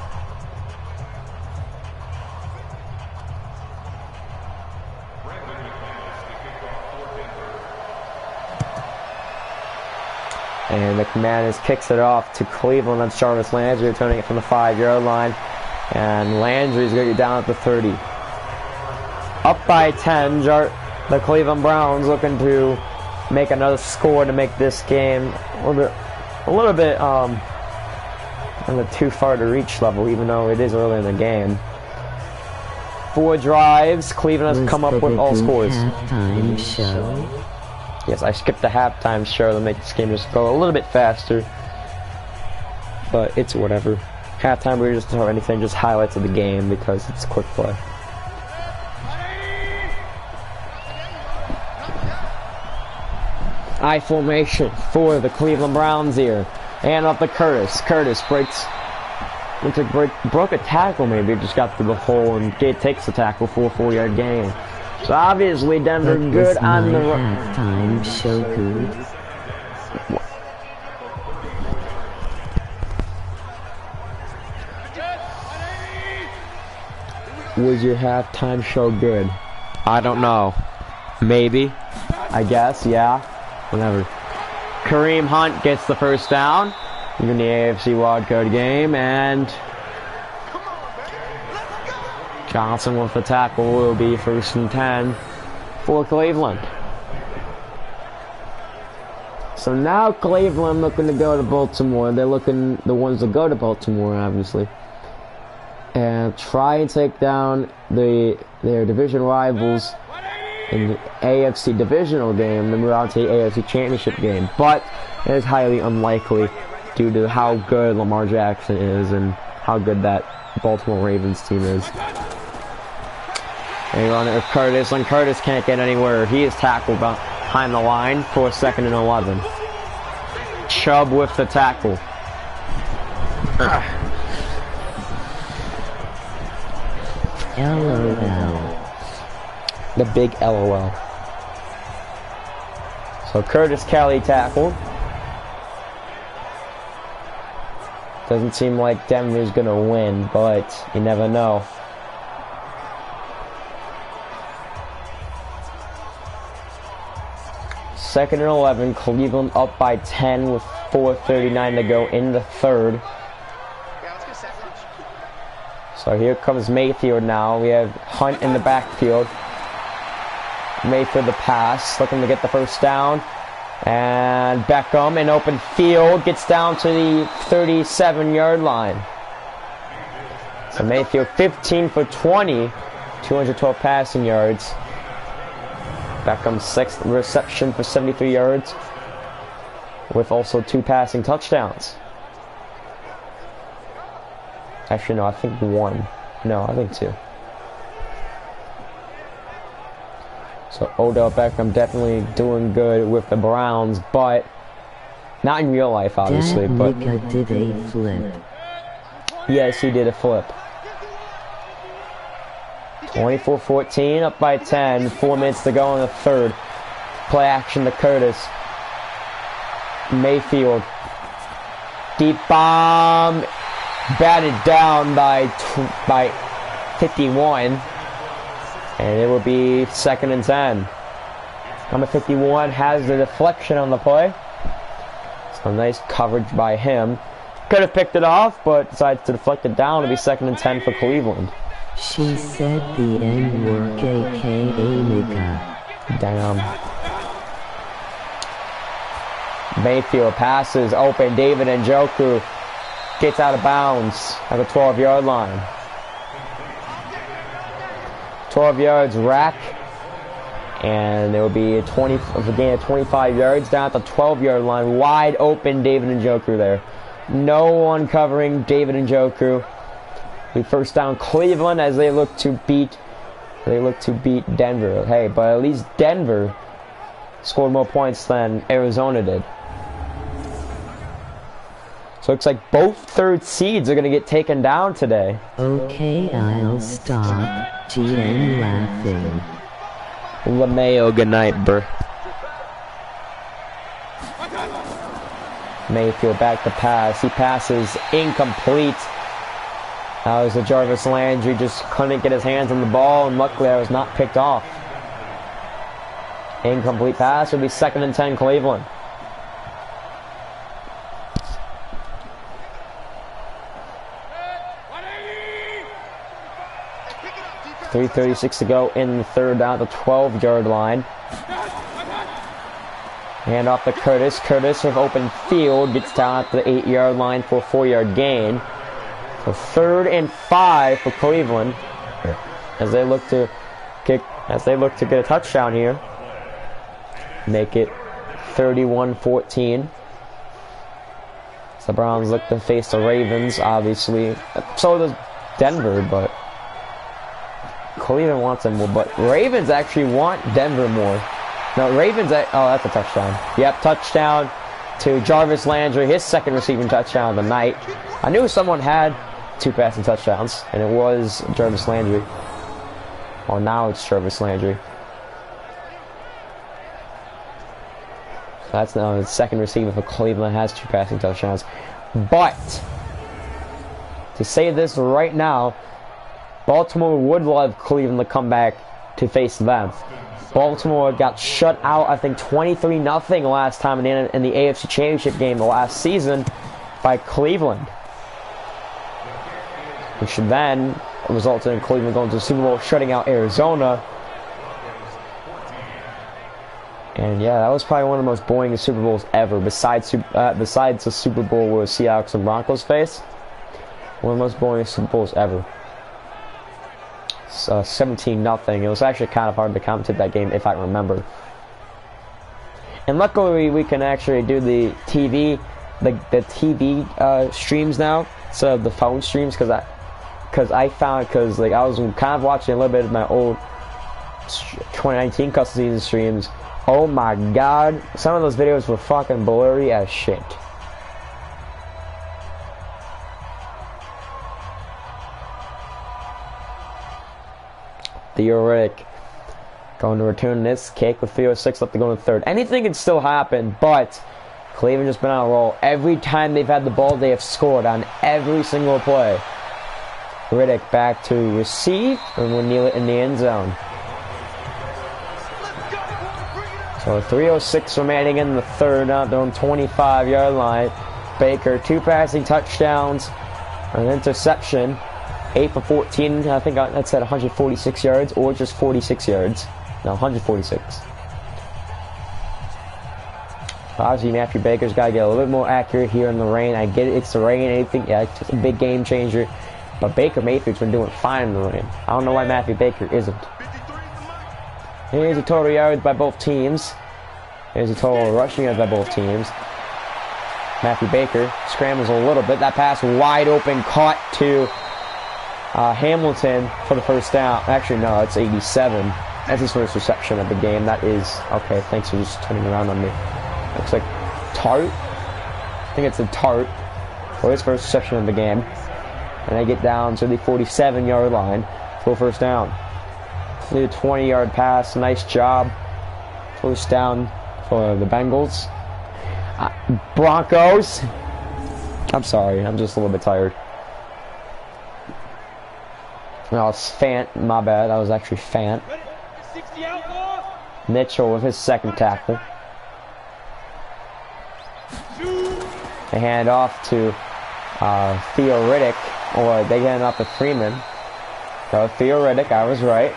And McManus kicks it off to Cleveland. That's Jarvis Landry returning it from the 5-yard line. And Landry's going to get down at the 30. Up by 10, the Cleveland Browns looking to make another score to make this game a little bit on the too far to reach level, even though it is early in the game. 4 drives, Cleveland has come up with all scores. Halftime show. Yes, I skipped the halftime show to make this game just go a little bit faster. But it's whatever. Halftime, we just don't have anything, just highlights of the game because it's quick play. I formation for the Cleveland Browns here. And up to Curtis. Curtis breaks. Looks like broke a tackle maybe. Just got through the hole and takes the tackle for a 4-yard gain. So obviously Denver good on the halftime show good. Was your halftime show good? I don't know. Maybe. I guess, yeah. Whatever. Kareem Hunt gets the first down in the AFC wildcard game, and Johnson with the tackle will be 1st and 10 for Cleveland. So now Cleveland looking to go to Baltimore. They're looking the ones to go to Baltimore, obviously, and try and take down their division rivals in the AFC divisional game, then move on to the AFC championship game. But it is highly unlikely due to how good Lamar Jackson is and how good that Baltimore Ravens team is. And you're on it with Curtis, and Curtis can't get anywhere. He is tackled behind the line for 2nd and 11. Chubb with the tackle. LOL. The big LOL. So Curtis Kelly tackled. Doesn't seem like Denver's gonna win, but you never know. Second and 11, Cleveland up by 10 with 4:39 to go in the third. So here comes Mayfield now. We have Hunt in the backfield. Mayfield the pass, looking to get the first down. And Beckham in open field gets down to the 37-yard line. So Mayfield 15 for 20, 212 passing yards. Beckham's 6th reception for 73 yards, with also 2 passing touchdowns. Actually, no, I think 1. No, I think 2. So Odell Beckham definitely doing good with the Browns, but not in real life, obviously. But Mika did a flip. Yes, he did a flip. 24-14, up by 10. 4 minutes to go in the third. Play action to Curtis. Mayfield. Deep bomb. Batted down by 51. And it will be 2nd and 10. Number 51 has the deflection on the play. So nice coverage by him. Could have picked it off, but decides to deflect it down. It'll be 2nd and 10 for Cleveland. She said the N-word, aka Mika. Damn. Mayfield passes open. David Njoku gets out of bounds at the 12-yard line. 12 yards rack, and there will be a 25 yards down at the 12-yard line. Wide open David Njoku there. No one covering David Njoku. The first down Cleveland as they look to beat Denver. Hey, but at least Denver scored more points than Arizona did. So it looks like both third seeds are going to get taken down today. Okay, I'll stop. GM laughing. LeMayo, good night, bro. Mayfield back to pass. He passes incomplete. That was a Jarvis Landry, just couldn't get his hands on the ball, and luckily that was not picked off. Incomplete pass. It'll be 2nd and 10 Cleveland. .336 to go in the third, down at the 12-yard line. Hand off to Curtis. Curtis with open field gets down at the 8-yard line for a 4-yard gain. So 3rd and 5 for Cleveland as they look to get a touchdown here. Make it 31-14. So the Browns look to face the Ravens, obviously. So does Denver, but Cleveland wants them more, but Ravens actually want Denver more. No, Ravens, oh, that's a touchdown. Yep, touchdown to Jarvis Landry, his 2nd receiving touchdown of the night. I knew someone had 2 passing touchdowns, and it was Jarvis Landry. Well, now it's Jarvis Landry. So that's now the 2nd receiver for Cleveland, has 2 passing touchdowns. But to say this right now, Baltimore would love Cleveland to come back to face them. Baltimore got shut out, I think, 23-0 last time in the AFC Championship game last season by Cleveland, which then resulted in Cleveland going to the Super Bowl, shutting out Arizona. And yeah, that was probably one of the most boring Super Bowls ever, besides the Super Bowl where Seahawks and Broncos face. One of the most boring Super Bowls ever. 17-0. It was actually kind of hard to commentate that game if I remember. And luckily we can actually do the TV, the TV streams now instead of the phone streams, because I was kind of watching a little bit of my old 2019 custom season streams. Oh my god, some of those videos were fucking blurry as shit. Theoretic going to return this kick with 3:06 left to go in the third. Anything can still happen, but Cleveland just been on a roll. Every time they've had the ball, they have scored on every single play. Riddick back to receive, and we'll kneel it in the end zone. So 3:06 remaining in the third, out on 25-yard line. Baker, 2 passing touchdowns, an interception, 8 for 14. I think that said 146 yards, or just 46 yards. No, 146. Obviously, Matthew Baker's got to get a little bit more accurate here in the rain. I get it, it's the rain, anything, yeah, it's just a big game changer. But Baker Mayfield's been doing fine in the rain. I don't know why Matthew Baker isn't. Here's the total yards by both teams. Here's the total rushing yards by both teams. Matthew Baker scrambles a little bit. That pass wide open, caught to Hamilton for the first down. Actually, no, it's 87. That's his first reception of the game. That is, okay, thanks for just turning around on me. Looks like Tart. I think it's a Tart for his first reception of the game. And they get down to the 47-yard line for first down. The 20-yard pass, nice job. First down for the Bengals. Broncos. I'm sorry, I'm just a little bit tired. No, it's Fant, my bad, that was actually Fant. Mitchell with his second tackle. They hand off to Theo Riddick, or they hand off to Freeman. So Theo Riddick, I was right.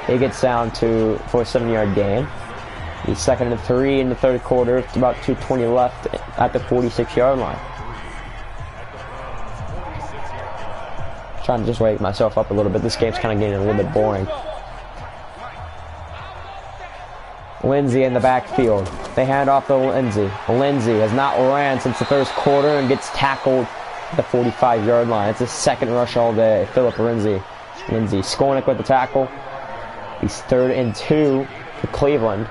He gets down for a 7-yard gain. He's 2nd and 3 in the third quarter. It's about 2:20 left at the 46-yard line. Trying to just wake myself up a little bit. This game's kind of getting a little bit boring. Lindsey in the backfield. They hand off to Lindsey. Lindsey has not ran since the first quarter and gets tackled at the 45-yard line. It's his second rush all day. Philip Lindsey. Skolnick with the tackle. He's 3rd and 2 for Cleveland.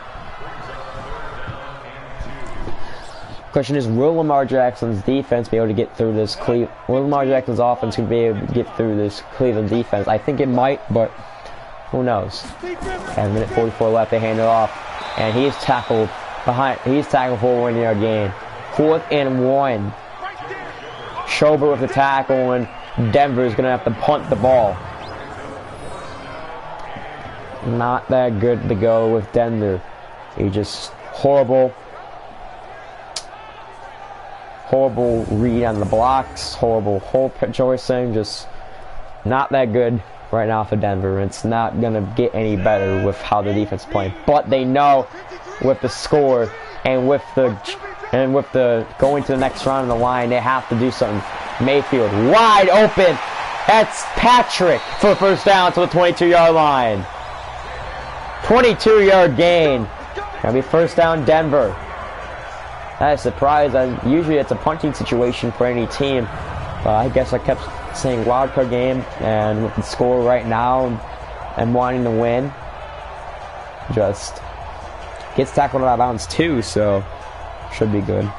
Question is, will Lamar Jackson's defense be able to get through this will Lamar Jackson's offense be able to get through this Cleveland defense? I think it might, but who knows? At a minute 44 left, they hand it off, and he's tackled for a 1-yard gain. 4th and 1. Schobert with the tackle, and Denver is going to have to punt the ball. Not that good to go with Denver. He just horrible read on the blocks, horrible hole choicing, just not that good right now for Denver. It's not going to get any better with how the defense is playing. But they know with the score and with the going to the next round of the line, they have to do something. Mayfield wide open. That's Patrick for first down to the 22-yard line. 22-yard gain. Gonna be first down Denver. That is a surprise. Usually it's a punting situation for any team. I guess I kept saying wildcard game, and with the score right now and wanting to win, just gets tackled out of bounds too, so should be good.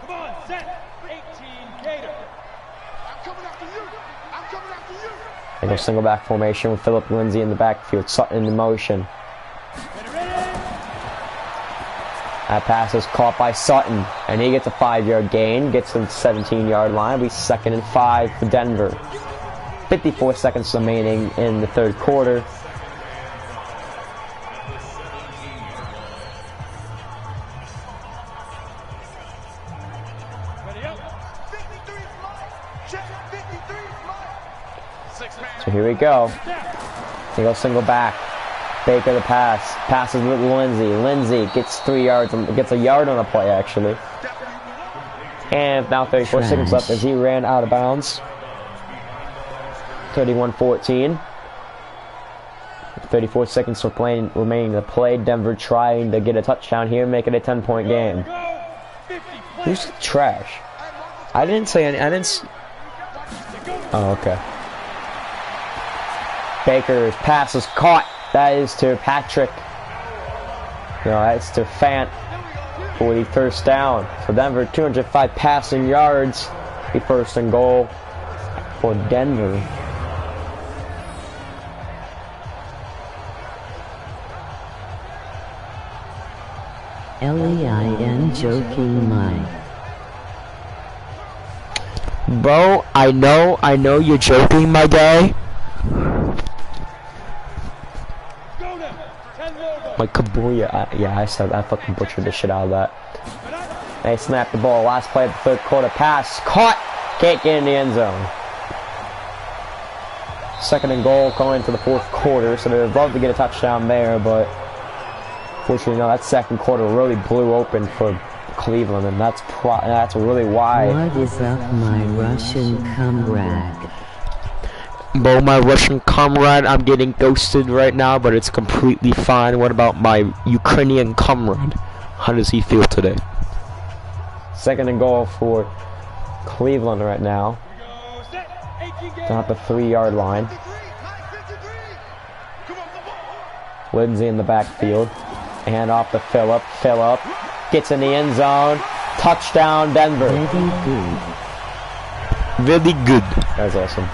Come on, set. 18 Gator. I'm coming after you. They go single back formation with Philip Lindsey in the backfield. Sutton in motion. That pass is caught by Sutton, and he gets a 5-yard gain, gets to the 17-yard line. Be 2nd and 5 for Denver. 54 seconds remaining in the third quarter. Ready up. 53 check 53 6-man. So here we go. They go single back. Baker the pass. Passes with Lindsay. Lindsay gets 3 yards. Gets a yard on the play, actually. And now 34 seconds left as he ran out of bounds. 31-14. 34 seconds remaining to play. Denver trying to get a touchdown here, make it a 10-point game. Who's trash? I didn't say any. Oh, okay. Baker's pass is caught. That is to Patrick. No, that's to Fant for the first down. For Denver, 205 passing yards. The first and goal for Denver. L-E-I-N joking Mike. Bro, I know you're joking, my guy. Like Kabuya, yeah, I fucking butchered the shit out of that. They snapped the ball. Last play of the third quarter. Pass caught. Can't get in the end zone. Second and goal going into the fourth quarter. So they'd love to get a touchdown there, but fortunately, no. That second quarter really blew open for Cleveland, and that's really why. What is up, my Russian comrade? Bro, my Russian comrade, I'm getting ghosted right now, but it's completely fine. What about my Ukrainian comrade? How does he feel today? Second and goal for Cleveland right now. Down at the 3-yard line. Lindsay in the backfield. Hand off to Phillip. Phillip gets in the end zone. Touchdown, Denver. Really good. That was awesome.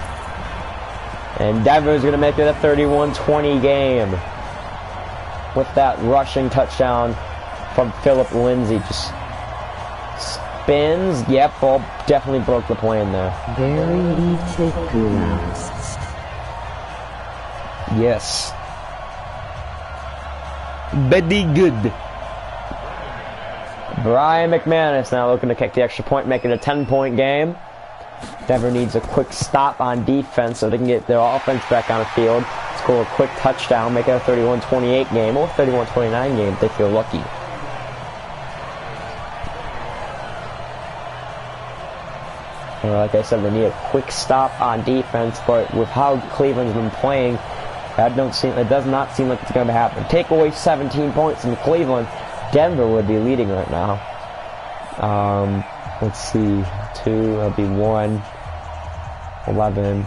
And Denver's going to make it a 31-20 game with that rushing touchdown from Phillip Lindsay. Just spins. Yep, ball definitely broke the plane there. Very meticulous. Yes. Very good. Brian McManus now looking to kick the extra point, making it a 10-point game. Denver needs a quick stop on defense so they can get their offense back on the field, score a quick touchdown, make it a 31-28 game or 31-29 game if they feel lucky. And like I said, they need a quick stop on defense, but with how Cleveland's been playing, it does not seem like it's going to happen. Take away 17 points from Cleveland, Denver would be leading right now. Let's see, 2, that'll be 1, 11,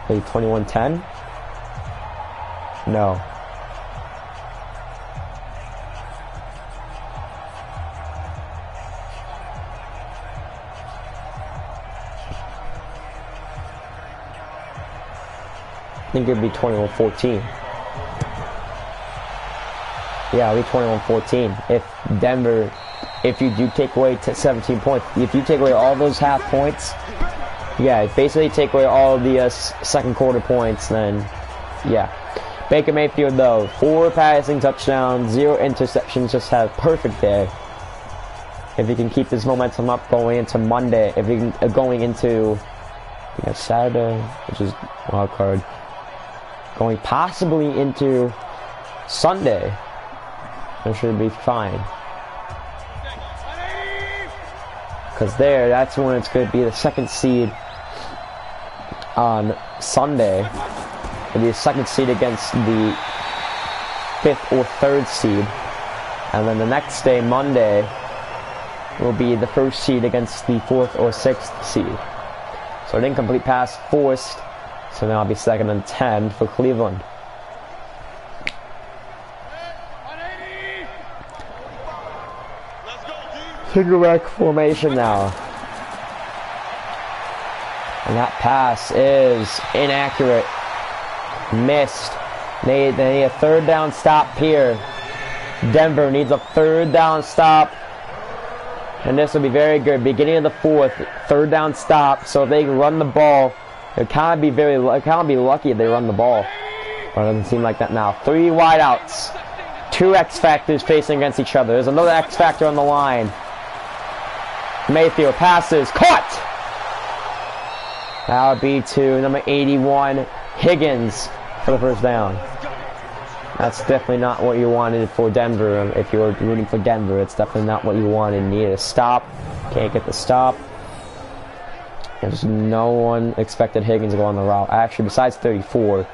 maybe 21-10? No. I think it'd be 21-14. Yeah, it'll be 21-14. If you do take away 17 points, if you take away all those half points, yeah, basically take away all the second quarter points, then, yeah. Baker Mayfield, though, 4 passing touchdowns, 0 interceptions, just had a perfect day. If he can keep this momentum up going into Monday, if he can, going into, I think Saturday, which is wild card, going possibly into Sunday, it should be fine. Because that's when it's going to be the second seed on Sunday. It'll be the second seed against the 5th or 3rd seed. And then the next day, Monday, will be the 1st seed against the 4th or 6th seed. So an incomplete pass forced. So now it'll be 2nd and 10 for Cleveland. Finger-back formation now. And that pass is inaccurate. Missed. They need a 3rd down stop here. Denver needs a 3rd down stop. And this will be very good. Beginning of the 4th, 3rd down stop. So if they can run the ball, it kind of be lucky if they run the ball. But it doesn't seem like that now. 3 wideouts. 2 X factors facing against each other. There's another X factor on the line. Mayfield passes, caught! That would be to number 81, Higgins, for the first down. That's definitely not what you wanted for Denver. If you were rooting for Denver, it's definitely not what you wanted. You needed a stop. Can't get the stop. And just no one expected Higgins to go on the route. Actually, besides 34,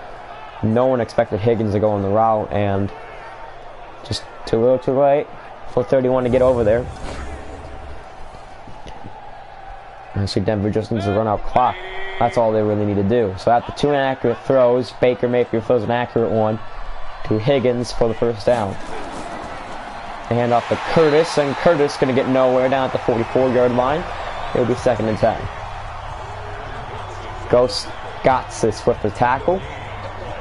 no one expected Higgins to go on the route, and just too little too late for 31 to get over there. And so Denver just needs to run out clock. That's all they really need to do. So after 2 inaccurate throws, Baker Mayfield throws an accurate one to Higgins for the first down. They hand off to Curtis, and Curtis going to get nowhere down at the 44-yard line. It'll be 2nd and 10. Ghost got this with the tackle,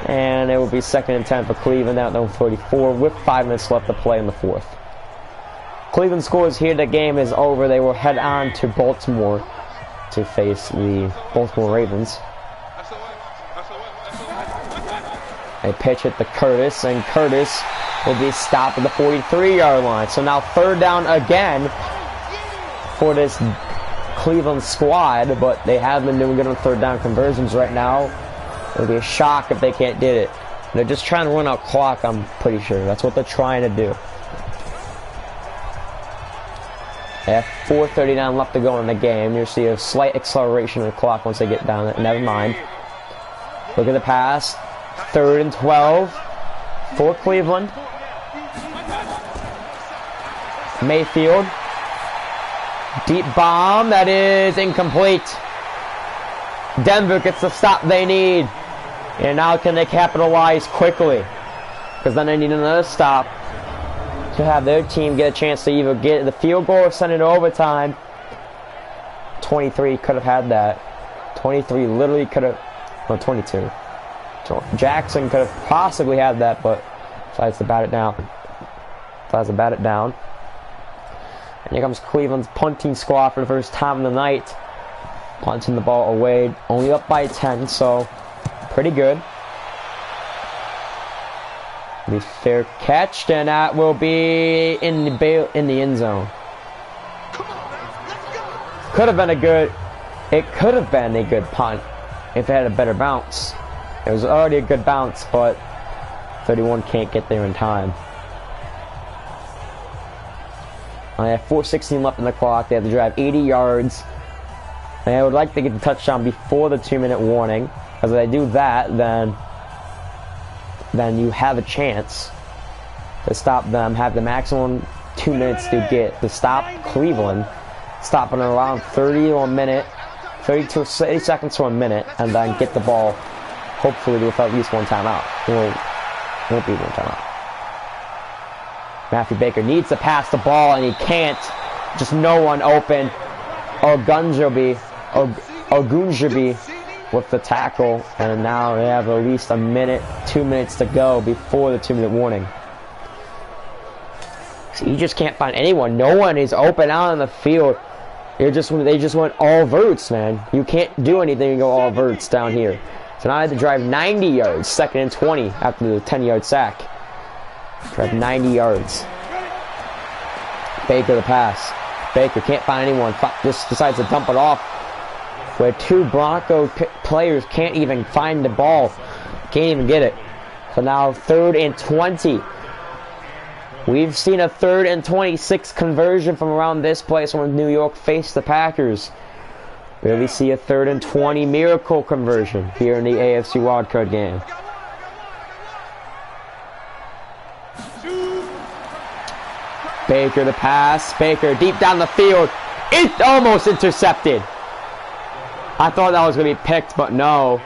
and it will be 2nd and 10 for Cleveland down at the 34 with 5 minutes left to play in the 4th. Cleveland scores here. The game is over. They will head on to Baltimore to face the Baltimore Ravens. They pitch it to Curtis, and Curtis will be stopped at the 43-yard line. So now 3rd down again for this Cleveland squad, but they have been doing good on 3rd down conversions right now. It'll be a shock if they can't get it. They're just trying to run out clock, I'm pretty sure. That's what they're trying to do. They have 4:39 left to go in the game. You'll see a slight acceleration of the clock once they get down there. Never mind. Look at the pass. 3rd and 12 for Cleveland. Mayfield. Deep bomb. That is incomplete. Denver gets the stop they need. And now can they capitalize quickly? Because then they need another stop to have their team get a chance to either get the field goal or send it to overtime. 23 could have had that. 23 literally could have, no, 22. Jackson could have possibly had that, but decides to bat it down. And here comes Cleveland's punting squad for the first time of the night. Punting the ball away, only up by 10, so pretty good. Be fair catch, and that will be in the end zone. Could have been a good punt if it had a better bounce. It was already a good bounce, but 31 can't get there in time. I have 4:16 left in the clock. They have to drive 80 yards. And I would like to get the touchdown before the 2-minute warning, because if they do that, then you have a chance to stop them, have the maximum 2 minutes to stop Cleveland, stopping around 30 to 30 seconds to a minute, and then get the ball, hopefully with at least one timeout. Won't be one timeout. Matthew Baker needs to pass the ball, and he can't. Just no one open. Ogunjobi with the tackle, and now they have at least 2 minutes to go before the 2-minute warning. So you just can't find anyone. No one is open out on the field. They just went all verts, man. You can't do anything and go all verts down here. So now I have to drive 90 yards, 2nd and 20 after the 10-yard sack. Drive 90 yards. Baker the pass. Baker can't find anyone. Just decides to dump it off, where 2 Bronco players can't even find the ball. Can't even get it. So now 3rd and 20. We've seen a 3rd and 26 conversion from around this place when New York faced the Packers. We really see a 3rd and 20 miracle conversion here in the AFC wildcard game. Baker the pass. Baker deep down the field. It almost intercepted. I thought that was going to be picked, but no.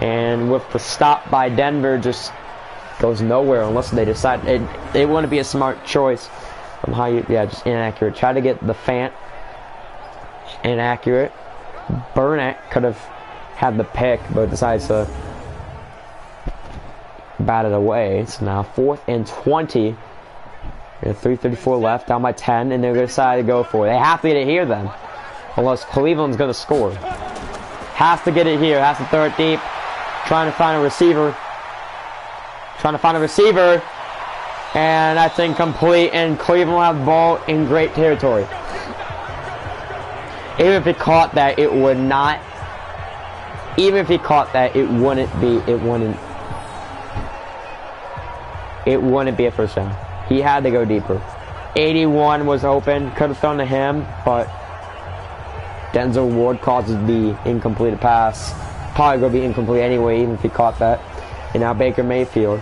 And with the stop by Denver, just goes nowhere unless they decide it wouldn't be a smart choice on how you, just inaccurate. Try to get the Fant inaccurate. Burnett could have had the pick, but decides to bat it away. So now 4th and 20. 3:34 left, down by 10, and they're going to decide to go for it. They have to get it here then, unless Cleveland's going to score. Has to get it here, has to throw it deep. Trying to find a receiver. And that's incomplete, and Cleveland will have the ball in great territory. Even if it caught that, it would not Even if he caught that, it wouldn't be a first down. He had to go deeper. 81 was open, could have thrown to him, but Denzel Ward causes the incomplete pass. Probably gonna be incomplete anyway, even if he caught that. And now Baker Mayfield.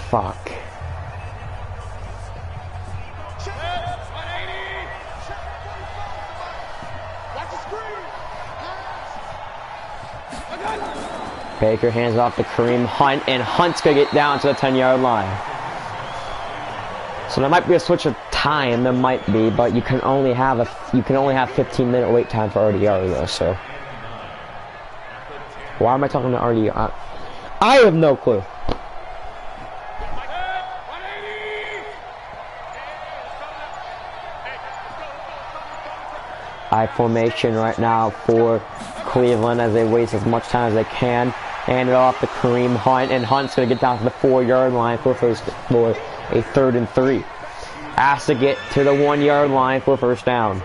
Fuck. Baker hands off to Kareem Hunt, and Hunt's gonna get down to the 10-yard line. So there might be a switch of time, there might be, but you can only have 15-minute wait time for RDR though. So why am I talking to RDR? I have no clue. I formation right now for Cleveland as they waste as much time as they can. Hand it off to Kareem Hunt, and Hunt's going to get down to the 4-yard line for a 3rd and 3. Has to get to the 1-yard line for a first down.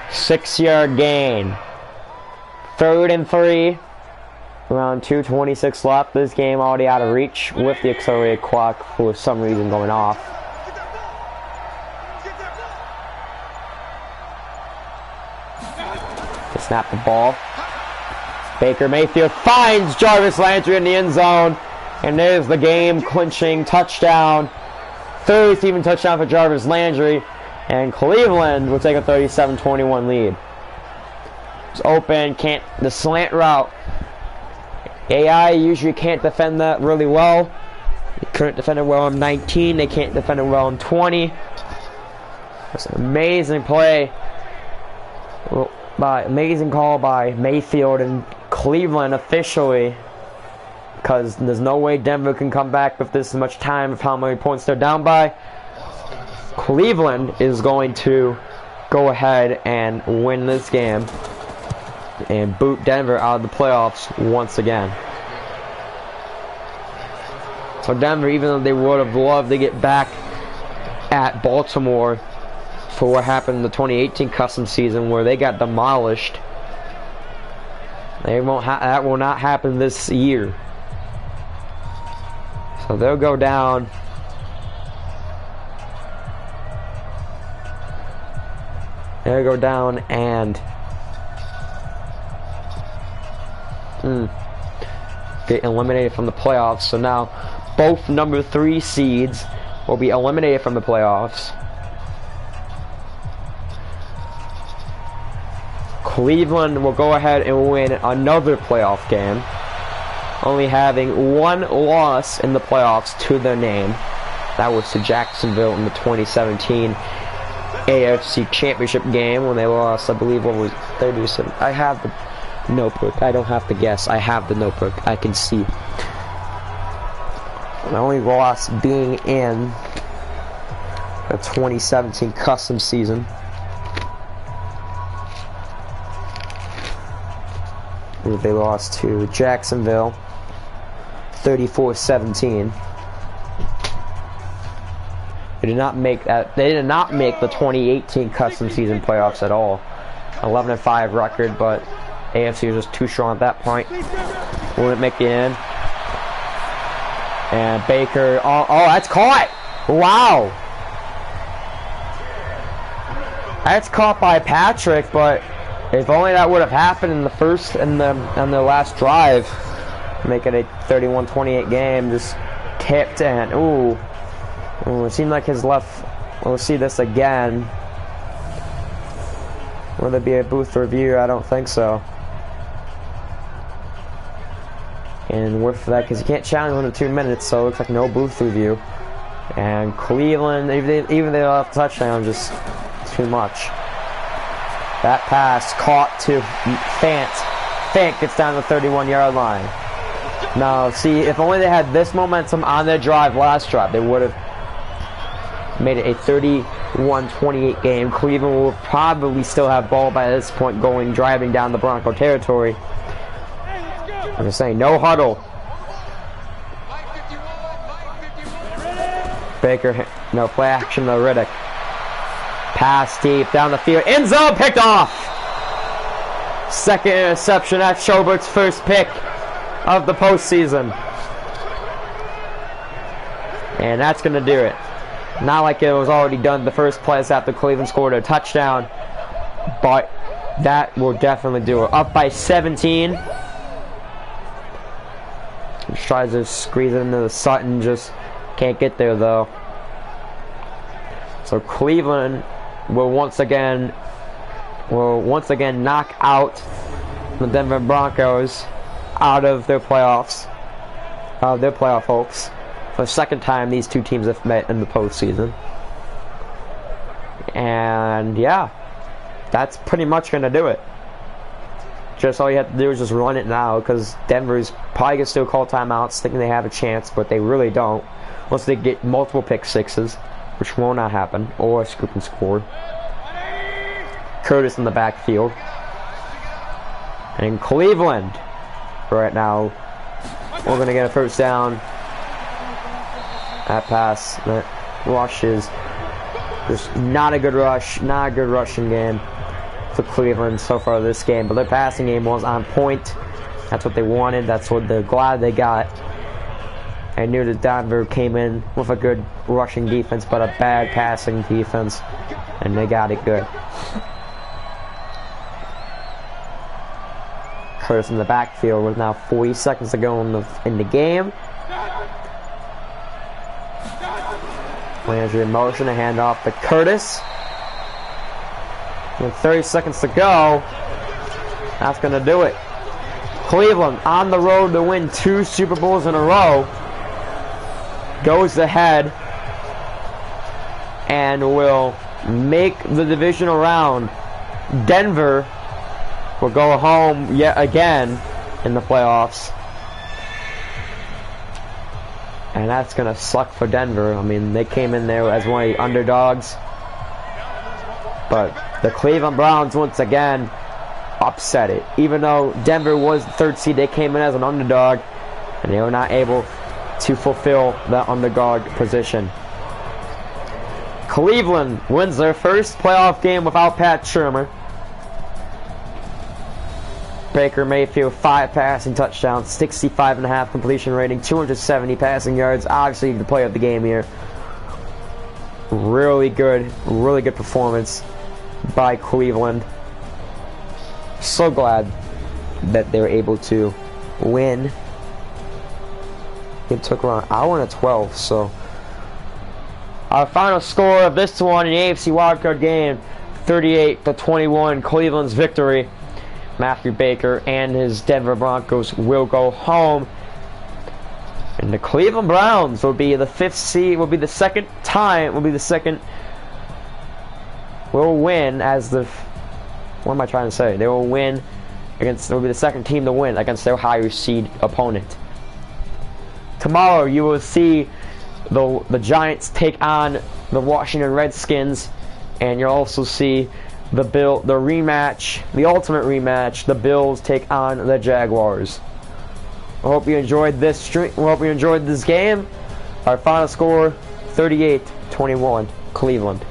6-yard gain. 3rd and 3. Around 2:26 left. This game already out of reach with the accelerated clock for some reason going off. Snap the ball. Baker Mayfield finds Jarvis Landry in the end zone, and there's the game-clinching touchdown. 3rd receiving touchdown for Jarvis Landry, and Cleveland will take a 37-21 lead. It's open, the slant route. AI usually can't defend that really well. They couldn't defend it well in 19. They can't defend it well in 20. That's an amazing play. Amazing call by Mayfield and Cleveland officially, because there's no way Denver can come back with this much time of how many points they're down by. Cleveland is going to go ahead and win this game and boot Denver out of the playoffs once again. So Denver, even though they would have loved to get back at Baltimore for what happened in the 2018 custom season where they got demolished, that will not happen this year. So they'll go down. They'll go down and get eliminated from the playoffs. So now both number 3 seeds will be eliminated from the playoffs. Cleveland will go ahead and win another playoff game, only having 1 loss in the playoffs to their name. That was to Jacksonville in the 2017 AFC Championship game when they lost, I believe, what was 37. I have the notebook. I don't have to guess. I have the notebook. I can see. The only loss being in the 2017 custom season. They lost to Jacksonville 34-17. They did not make that. They did not make the 2018 custom season playoffs at all. 11-5 record, but AFC was just too strong at that point. Wouldn't make it in. And Baker. Oh, that's caught! Wow. That's caught by Patrick, but if only that would have happened in the first and the last drive, make it a 31-28 game. Just tipped and ooh, it seemed like his left. We'll see this again. Will there be a booth review? I don't think so. And with that, because you can't challenge under 2 minutes, so it looks like no booth review. And Cleveland, even they left touchdown, just too much. That pass caught to Fant. Fant gets down to the 31-yard line. Now, see, if only they had this momentum on their drive, last drive, they would have made it a 31-28 game. Cleveland will probably still have ball by this point, driving down the Bronco territory. I'm just saying, no huddle. Baker, no play action to Riddick. Pass deep down the field. End zone, picked off. Second interception. That's Schobert's first pick of the postseason. And that's going to do it. Not like it was already done the first place after Cleveland scored a touchdown. But that will definitely do it. Up by 17. Just tries to squeeze it into the Sutton. Just can't get there though. So Cleveland will once again knock out the Denver Broncos out of their playoffs, their playoff hopes. For the second time these two teams have met in the postseason. And yeah, that's pretty much gonna do it. Just all you have to do is just run it now, because Denver's probably gonna still call timeouts thinking they have a chance, but they really don't once they get multiple pick sixes, which will not happen, or a scoop and score. Curtis in the backfield. And Cleveland right now, we're gonna get a first down. That pass, that rush is just not a good rush, not a good rushing game for Cleveland so far this game, but their passing game was on point. That's what they wanted. That's what they're glad they got. I knew that Denver came in with a good rushing defense, but a bad passing defense, and they got it good. Curtis in the backfield with now 40 seconds to go in the game. Landry in motion, a handoff to Curtis. With 30 seconds to go, that's going to do it. Cleveland on the road to win 2 Super Bowls in a row. Goes ahead and will make the divisional round. Denver will go home yet again in the playoffs. And that's going to suck for Denver. I mean, they came in there as one of the underdogs. But the Cleveland Browns once again upset it. Even though Denver was the 3rd seed, they came in as an underdog, and they were not able to fulfill that underdog position. Cleveland wins their first playoff game without Pat Shurmur. Baker Mayfield, 5 passing touchdowns, 65.5 completion rating, 270 passing yards. Obviously the player of the game here. Really good performance by Cleveland. So glad that they were able to win. It took around an hour and 12, so our final score of this one in the AFC wildcard game, 38-21, Cleveland's victory. Matthew Baker and his Denver Broncos will go home, and the Cleveland Browns will be the 5th seed. Will win as the. What am I trying to say? They will win against. They will be the 2nd team to win against their higher seed opponent. Tomorrow you will see the Giants take on the Washington Redskins, and you'll also see the rematch, the ultimate rematch. The Bills take on the Jaguars. I hope you enjoyed this stream. I hope you enjoyed this game. Our final score, 38-21, Cleveland.